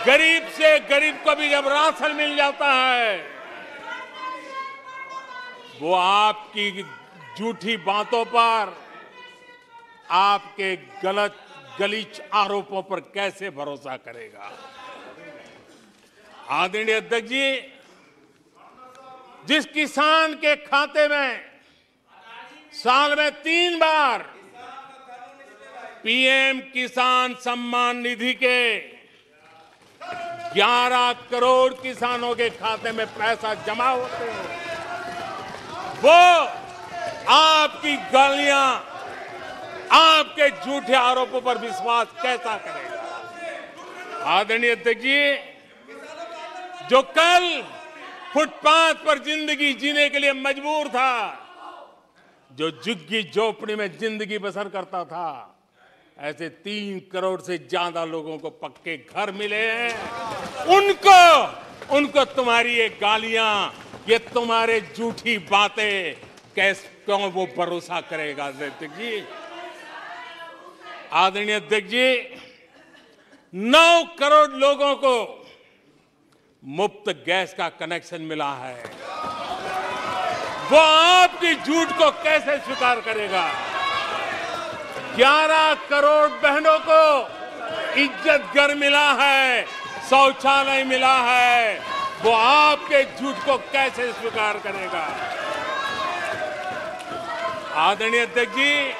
गरीब से गरीब को भी जब राशन मिल जाता है, वो आपकी झूठी बातों पर, आपके गलत गलीच आरोपों पर कैसे भरोसा करेगा? आदरणीय अध्यक्ष जी, जिस किसान के खाते में साल में 3 बार पीएम किसान सम्मान निधि के 11 करोड़ किसानों के खाते में पैसा जमा होते हैं, वो आपकी गालियां, आपके झूठे आरोपों पर विश्वास कैसा करेगा? आदरणीय अध्यक्ष जी, जो कल फुटपाथ पर जिंदगी जीने के लिए मजबूर था, जो झुग्गी झोपड़ी में जिंदगी बसर करता था, ऐसे 3 करोड़ से ज्यादा लोगों को पक्के घर मिले हैं। उनको तुम्हारी ये गालियां, ये तुम्हारे झूठी बातें क्यों वो भरोसा करेगा? अध्यक्ष जी, आदरणीय अध्यक्ष जी, 9 करोड़ लोगों को मुफ्त गैस का कनेक्शन मिला है, वो आपकी झूठ को कैसे स्वीकार करेगा? 11 करोड़ बहनों को इज्जत घर मिला है, शौचालय मिला है, वो आपके झूठ को कैसे स्वीकार करेगा? आदरणीय अध्यक्ष जी,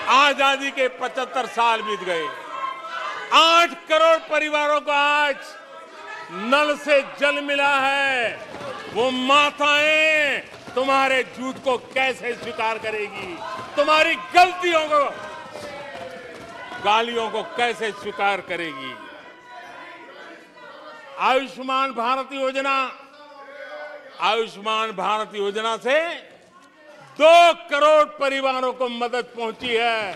आजादी के 75 साल बीत गए, 8 करोड़ परिवारों को आज नल से जल मिला है, वो माताएं तुम्हारे झूठ को कैसे स्वीकार करेगी? तुम्हारी गलतियों को, गालियों को कैसे स्वीकार करेगी? आयुष्मान भारत योजना से 2 करोड़ परिवारों को मदद पहुंची है,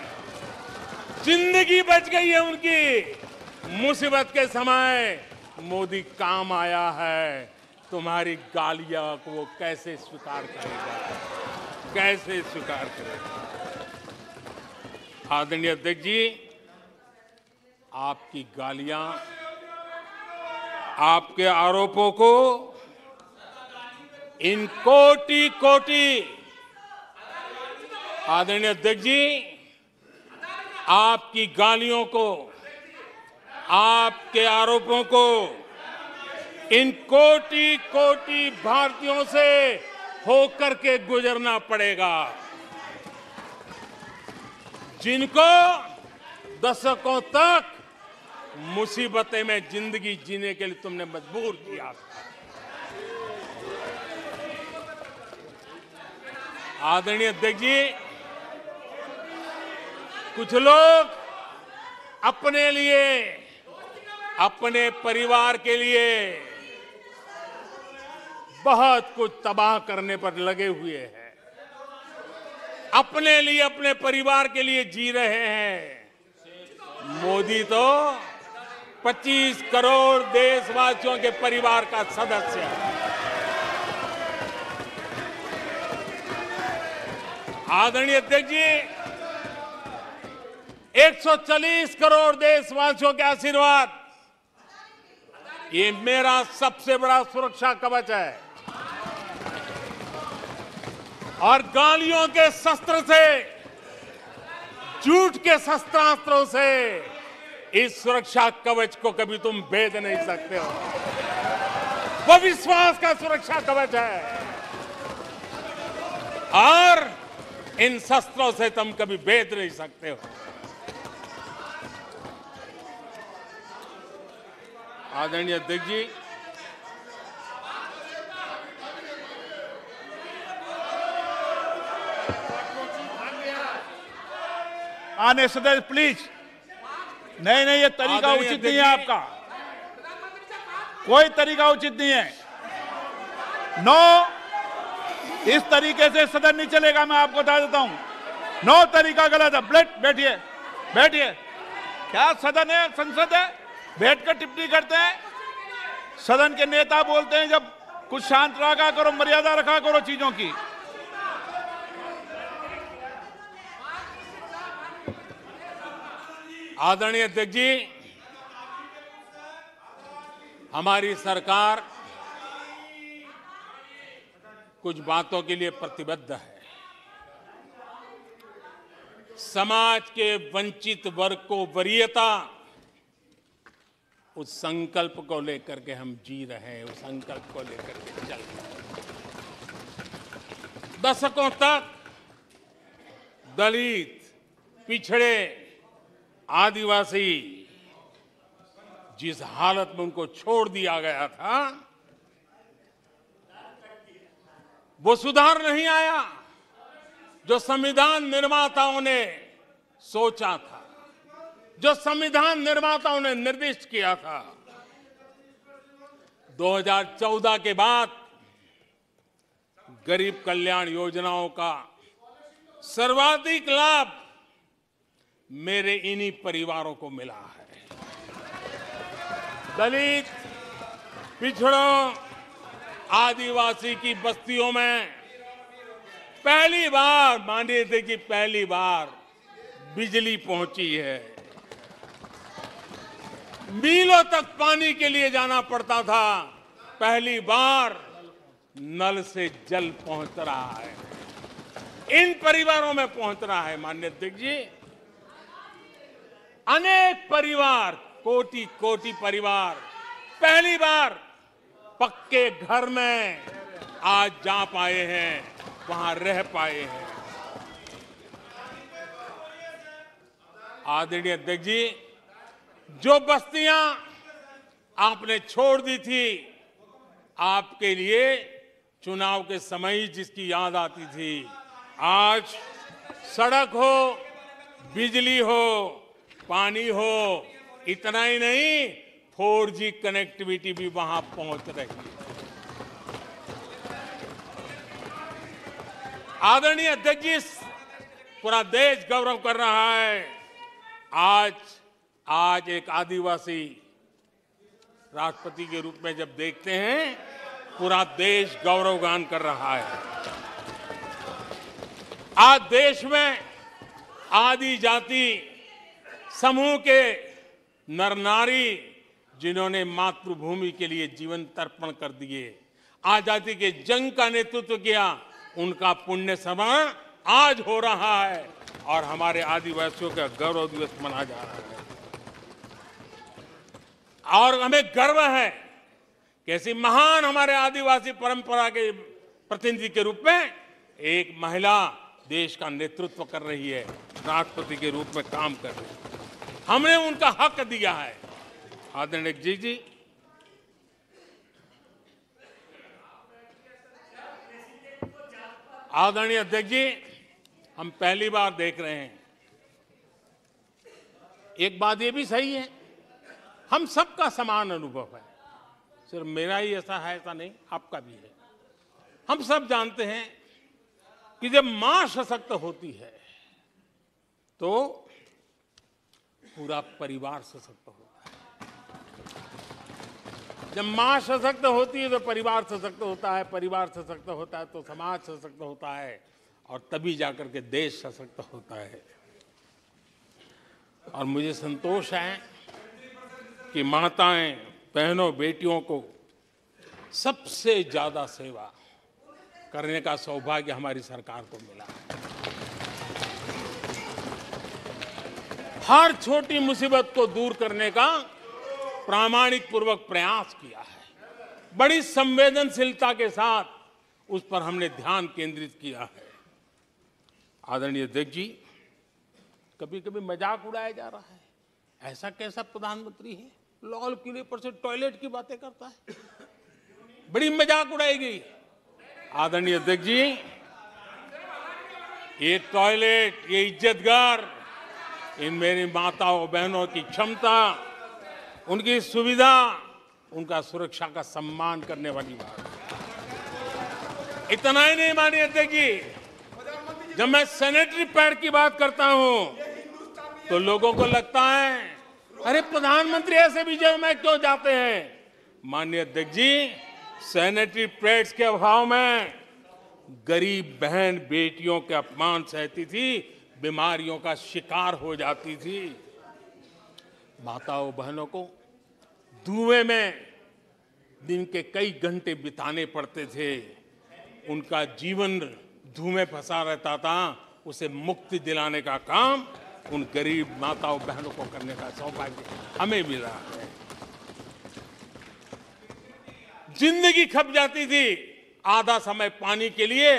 जिंदगी बच गई है उनकी। मुसीबत के समय मोदी काम आया है, तुम्हारी गालियां को वो कैसे स्वीकार करेगा? कैसे स्वीकार करेगा? आदरणीय अध्यक्ष जी, आपकी गालियां, आपके आरोपों को इन कोटि आदरणीय अध्यक्ष जी, आपकी गालियों को, आपके आरोपों को इन कोटि भारतीयों से होकर के गुजरना पड़ेगा, जिनको दशकों तक मुसीबतें में जिंदगी जीने के लिए तुमने मजबूर किया। आदरणीय अध्यक्ष जी, कुछ लोग अपने लिए, अपने परिवार के लिए बहुत कुछ तबाह करने पर लगे हुए हैं, अपने लिए, अपने परिवार के लिए जी रहे हैं। मोदी तो 25 करोड़ देशवासियों के परिवार का सदस्य है। आदरणीय अध्यक्ष जी, 140 करोड़ देशवासियों के आशीर्वाद, ये मेरा सबसे बड़ा सुरक्षा कवच है, और गालियों के शस्त्र से, झूठ के शस्त्रास्त्रों से इस सुरक्षा कवच को कभी तुम भेद नहीं सकते हो। वो विश्वास का सुरक्षा कवच है, और इन शस्त्रों से तुम कभी भेद नहीं सकते हो। आदरणीय अध्यक्ष जी, आने सदस्य प्लीज, नहीं, ये तरीका उचित नहीं है आपका, कोई तरीका उचित नहीं है। नो, इस तरीके से सदन नहीं चलेगा, मैं आपको बता देता हूं। नो, तरीका गलत है। बैठिए, बैठिए। क्या सदन है, संसद है? बैठकर टिप्पणी करते हैं। सदन के नेता बोलते हैं जब कुछ शांत रखा करो, मर्यादा रखा करो चीजों की। आदरणीय अध्यक्ष जी, हमारी सरकार कुछ बातों के लिए प्रतिबद्ध है। समाज के वंचित वर्ग को वरीयता, उस संकल्प को लेकर के हम जी रहे हैं, उस संकल्प को लेकर के चल रहे हैं। दशकों तक दलित, पिछड़े, आदिवासी जिस हालत में उनको छोड़ दिया गया था, वो सुधार नहीं आया जो संविधान निर्माताओं ने सोचा था, जो संविधान निर्माताओं ने निर्दिष्ट किया था। 2014 के बाद गरीब कल्याण योजनाओं का सर्वाधिक लाभ मेरे इन्हीं परिवारों को मिला है। दलित, पिछड़ों, आदिवासी की बस्तियों में पहली बार, मानिए थे कि पहली बार बिजली पहुंची है। मीलों तक पानी के लिए जाना पड़ता था, पहली बार नल से जल पहुंच रहा है, इन परिवारों में पहुंच रहा है। माननीय अध्यक्ष जी, अनेक परिवार, कोटि कोटि परिवार पहली बार पक्के घर में आज जा पाए हैं, वहां रह पाए हैं। आदरणीय अध्यक्ष जी, जो बस्तियां आपने छोड़ दी थी, आपके लिए चुनाव के समय ही जिसकी याद आती थी, आज सड़क हो, बिजली हो, पानी हो, इतना ही नहीं 4G कनेक्टिविटी भी वहां पहुंच रही है। आदरणीय अध्यक्ष जी, पूरा देश गौरव कर रहा है। आज एक आदिवासी राष्ट्रपति के रूप में जब देखते हैं, पूरा देश गौरवगान कर रहा है। आज देश में आदि जाति समूह के नर नारी, जिन्होंने मातृभूमि के लिए जीवन तर्पण कर दिए, आजादी के जंग का नेतृत्व किया, उनका पुण्य स्मरण आज हो रहा है और हमारे आदिवासियों का गौरव दिवस मनाया जा रहा है। और हमें गर्व है कि ऐसी महान हमारे आदिवासी परंपरा के प्रतिनिधि के रूप में एक महिला देश का नेतृत्व कर रही है, राष्ट्रपति के रूप में काम कर रही है। हमने उनका हक दिया है। आदरणीय जी, आदरणीय अध्यक्ष जी, हम पहली बार देख रहे हैं। एक बात ये भी सही है, हम सबका समान अनुभव है, सिर्फ मेरा ही ऐसा है ऐसा नहीं, आपका भी है। हम सब जानते हैं कि जब मां सशक्त होती है तो पूरा परिवार सशक्त होता है। जब मां सशक्त होती है तो परिवार सशक्त होता है, परिवार सशक्त होता है तो समाज सशक्त होता है, और तभी जाकर के देश सशक्त होता है। और मुझे संतोष है कि माताएं, बहनों, बेटियों को सबसे ज्यादा सेवा करने का सौभाग्य हमारी सरकार को मिला है। हर छोटी मुसीबत को दूर करने का प्रामाणिक पूर्वक प्रयास किया है। बड़ी संवेदनशीलता के साथ उस पर हमने ध्यान केंद्रित किया है। आदरणीय अध्यक्ष जी, कभी कभी मजाक उड़ाया जा रहा है, ऐसा कैसा प्रधानमंत्री है, लाल किले पर से टॉयलेट की बातें करता है, बड़ी मजाक उड़ाई गई। आदरणीय अध्यक्ष जी, ये टॉयलेट, ये इज्जतगार, इन मेरी माताओं बहनों की क्षमता, उनकी सुविधा, उनका सुरक्षा का सम्मान करने वाली बात। इतना ही नहीं मानिए अध्यक्ष जी, जब मैं सैनिटरी पैड की बात करता हूं तो लोगों को लगता है अरे प्रधानमंत्री ऐसे विजय में क्यों जाते हैं। माननीय अध्यक्ष जी, सैनिटरी पैड्स के अभाव में गरीब बहन बेटियों के अपमान सहती थी, बीमारियों का शिकार हो जाती थी। माताओं बहनों को धुएं में दिन के कई घंटे बिताने पड़ते थे, उनका जीवन धुएं फंसा रहता था, उसे मुक्ति दिलाने का काम उन गरीब माताओं बहनों को करने का सौभाग्य हमें मिला है। जिंदगी खप जाती थी, आधा समय पानी के लिए,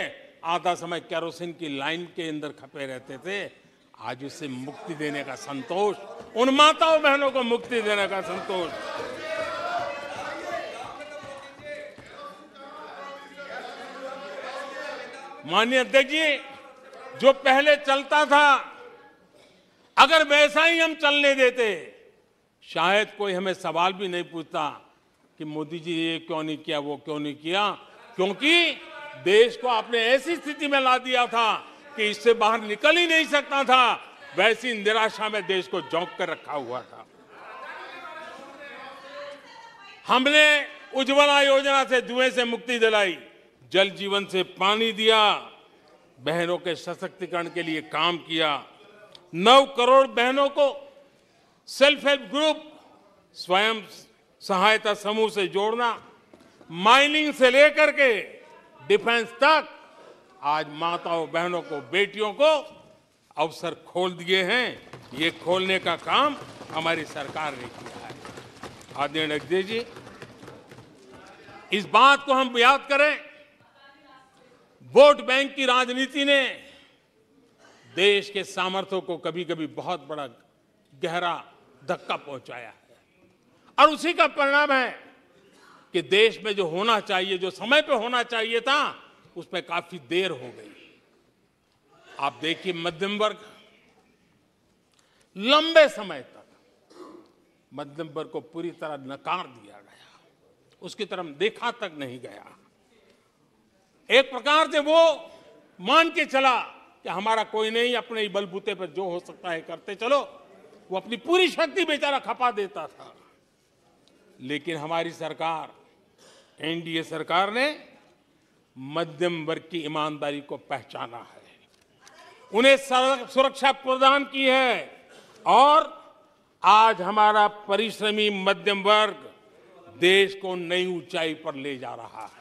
आधा समय केरोसिन की लाइन के अंदर खपे रहते थे। आज उसे मुक्ति देने का संतोष, उन माताओं बहनों को मुक्ति देने का संतोष। माननीय अध्यक्ष जी, जो पहले चलता था, अगर वैसा ही हम चलने देते, शायद कोई हमें सवाल भी नहीं पूछता कि मोदी जी ये क्यों नहीं किया, वो क्यों नहीं किया, क्योंकि देश को आपने ऐसी स्थिति में ला दिया था कि इससे बाहर निकल ही नहीं सकता था। वैसी निराशा में देश को झोंक कर रखा हुआ था। हमने उज्ज्वला योजना से धुएं से मुक्ति दिलाई, जल जीवन से पानी दिया, बहनों के सशक्तिकरण के लिए काम किया। 9 करोड़ बहनों को सेल्फ हेल्प ग्रुप, स्वयं सहायता समूह से जोड़ना, माइनिंग से लेकर के डिफेंस तक, आज माताओं बहनों को, बेटियों को अवसर खोल दिए हैं। ये खोलने का काम हमारी सरकार ने किया है। आदरणीय अध्यक्ष जी, इस बात को हम याद करें, वोट बैंक की राजनीति ने देश के सामर्थ्य को कभी कभी बहुत बड़ा गहरा धक्का पहुंचाया है, और उसी का परिणाम है कि देश में जो होना चाहिए, जो समय पे होना चाहिए था, उसमें काफी देर हो गई। आप देखिए, मध्यम वर्ग, लंबे समय तक मध्यम वर्ग को पूरी तरह नकार दिया गया, उसकी तरफ देखा तक नहीं गया। एक प्रकार से वो मान के चला कि हमारा कोई नहीं, अपने ही बलबूते पर जो हो सकता है करते चलो। वो अपनी पूरी शक्ति बेचारा खपा देता था। लेकिन हमारी सरकार, एनडीए सरकार ने मध्यम वर्ग की ईमानदारी को पहचाना है, उन्हें सुरक्षा प्रदान की है, और आज हमारा परिश्रमी मध्यम वर्ग देश को नई ऊंचाई पर ले जा रहा है।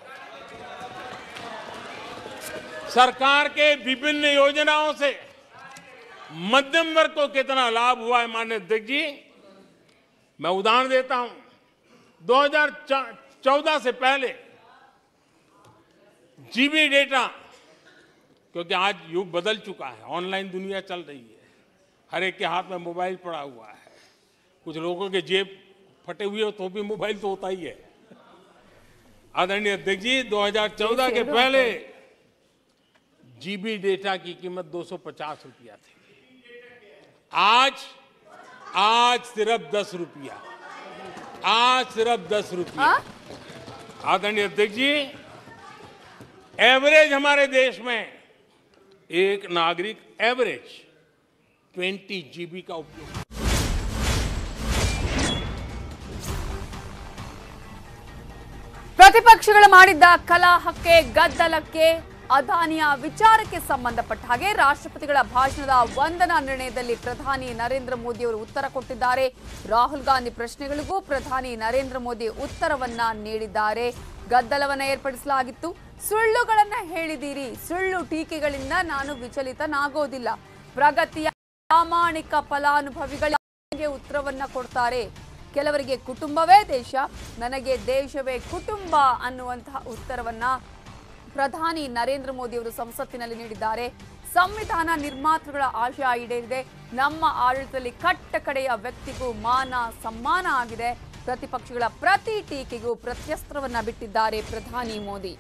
सरकार के विभिन्न योजनाओं से मध्यम वर्ग को कितना लाभ हुआ है, माननीय अध्यक्ष जी, मैं उदाहरण देता हूं। 2014 से पहले जीबी डेटा, क्योंकि आज युग बदल चुका है, ऑनलाइन दुनिया चल रही है, हर एक के हाथ में मोबाइल पड़ा हुआ है, कुछ लोगों के जेब फटे हुए हो तो भी मोबाइल तो होता ही है। आदरणीय अध्यक्ष जी, 2014 के पहले जीबी डेटा की कीमत 250 रुपया थी, आज सिर्फ 10 रुपया, आज सिर्फ 10 रुपया। आदरणीय अध्यक्ष जी, एवरेज हमारे देश में एक नागरिक एवरेज 20 जीबी का उपयोग। ಪ್ರತಿಪಕ್ಷಗಳು ಮಾಡಿದ್ದ ಕಲಹಕ್ಕೆ ಗದ್ದಲಕ್ಕೆ ಅದಾನಿಯ ವಿಚಾರಕ್ಕೆ ಸಂಬಂಧಪಟ್ಟ ಹಾಗೆ ರಾಷ್ಟ್ರಪತಿಗಳ ಭಾಷಣದ ವಂದನಾ ನಿರ್ಣಯದಲ್ಲಿ ಪ್ರಧಾನಿ ನರೇಂದ್ರ ಮೋದಿ ಅವರು ಉತ್ತರ ಕೊಟ್ಟಿದ್ದಾರೆ. ರಾಹುಲ್ ಗಾಂಧಿ ಪ್ರಶ್ನೆಗಳಿಗೂ ಪ್ರಧಾನಿ ನರೇಂದ್ರ ಮೋದಿ ಉತ್ತರವನ್ನ ನೀಡಿದ್ದಾರೆ. ಗದ್ದಲವನ್ನ ಏರ್ಪಡಿಸಲಾಗಿತ್ತು. ಸುಳ್ಳುಗಳನ್ನ ಹೇಳಿದಿರಿ, ಸುಳ್ಳು ಟೀಕೆಗಳಿಂದ ನಾನು ವಿಚಲಿತನಾಗೋದಿಲ್ಲ. ಪ್ರಗತಿಯ ಪ್ರಾಮಾಣಿಕ ಫಲಾನುಭವಿಗಳಿಗೆ ಉತ್ತರವನ್ನ ಕೊಡ್ತಾರೆ. ಕೆಲವರಿಗೆ ಕುಟುಂಬವೇ ದೇಶ, ನನಗೆ ದೇಶವೇ ಕುಟುಂಬ ಅನ್ನುವಂತಹ ಉತ್ತರವನ್ನ ಪ್ರಧಾನಿ ನರೇಂದ್ರ ಮೋದಿ ಅವರು ಸಂಸತ್ತಿನಲ್ಲಿ ನೀಡಿದ್ದಾರೆ. ಸಂವಿಧಾನ ನಿರ್ಮಾತೃಗಳ ಆಶಯ ಈಡೇರಿದೆ. ನಮ್ಮ ಆಡಳಿತದಲ್ಲಿ ಕಟ್ಟ ಕಡೆಯ ವ್ಯಕ್ತಿಗೂ ಮಾನ ಸಮ್ಮಾನ ಆಗಿದೆ. ಪ್ರತಿಪಕ್ಷಗಳ ಪ್ರತಿ ಟೀಕೆಗೂ ಪ್ರತ್ಯಸ್ತ್ರವನ್ನ ಬಿಟ್ಟಿದ್ದಾರೆ ಪ್ರಧಾನಿ ಮೋದಿ.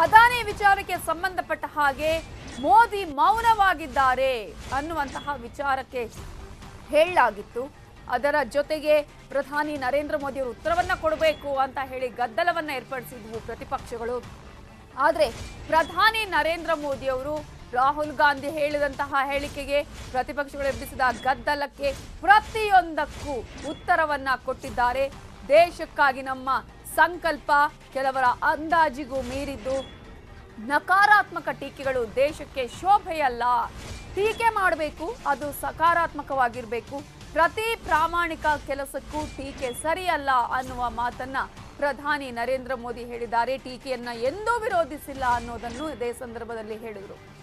ಅದಾನಿ ವಿಚಾರಕ್ಕೆ ಸಂಬಂಧಪಟ್ಟ ಹಾಗೆ ಮೋದಿ ಮೌನವಾಗಿದ್ದಾರೆ ಅನ್ನುವಂತಹ ವಿಚಾರಕ್ಕೆ ಹೇಳಲಾಗಿತ್ತು. ಅದರ ಜೊತೆಗೆ ಪ್ರಧಾನಿ ನರೇಂದ್ರ ಮೋದಿ ಅವರು ಉತ್ತರವನ್ನ ಕೊಡಬೇಕು ಅಂತ ಹೇಳಿ ಗದ್ದಲವನ್ನ ಏರ್ಪಡಿಸಿದ್ವು ಪ್ರತಿಪಕ್ಷಗಳು. ಆದರೆ ಪ್ರಧಾನಿ ನರೇಂದ್ರ ಮೋದಿ ಅವರು ರಾಹುಲ್ ಗಾಂಧಿ ಹೇಳಿದಂತಹ ಹೇಳಿಕೆಗೆ, ಪ್ರತಿಪಕ್ಷಗಳು ಎಬ್ಬಿಸಿದ ಗದ್ದಲಕ್ಕೆ ಪ್ರತಿಯೊಂದಕ್ಕೂ ಉತ್ತರವನ್ನ ಕೊಟ್ಟಿದ್ದಾರೆ. ದೇಶಕ್ಕಾಗಿ ನಮ್ಮ ಸಂಕಲ್ಪ ಕೆಲವರ ಅಂದಾಜಿಗೂ ಮೀರಿದ್ದು. ನಕಾರಾತ್ಮಕ ಟೀಕೆಗಳು ದೇಶಕ್ಕೆ ಶೋಭೆಯಲ್ಲ. ಟೀಕೆ ಮಾಡಬೇಕು, ಅದು ಸಕಾರಾತ್ಮಕವಾಗಿರಬೇಕು. ಪ್ರತಿ ಪ್ರಾಮಾಣಿಕ ಕೆಲಸಕ್ಕೂ ಟೀಕೆ ಸರಿಯಲ್ಲ ಅನ್ನುವ ಮಾತನ್ನ ಪ್ರಧಾನಿ ನರೇಂದ್ರ ಮೋದಿ ಹೇಳಿದ್ದಾರೆ. ಟೀಕೆಯನ್ನ ಎಂದೂ ವಿರೋಧಿಸಿಲ್ಲ ಅನ್ನೋದನ್ನು ಇದೇ ಸಂದರ್ಭದಲ್ಲಿ ಹೇಳಿದರು.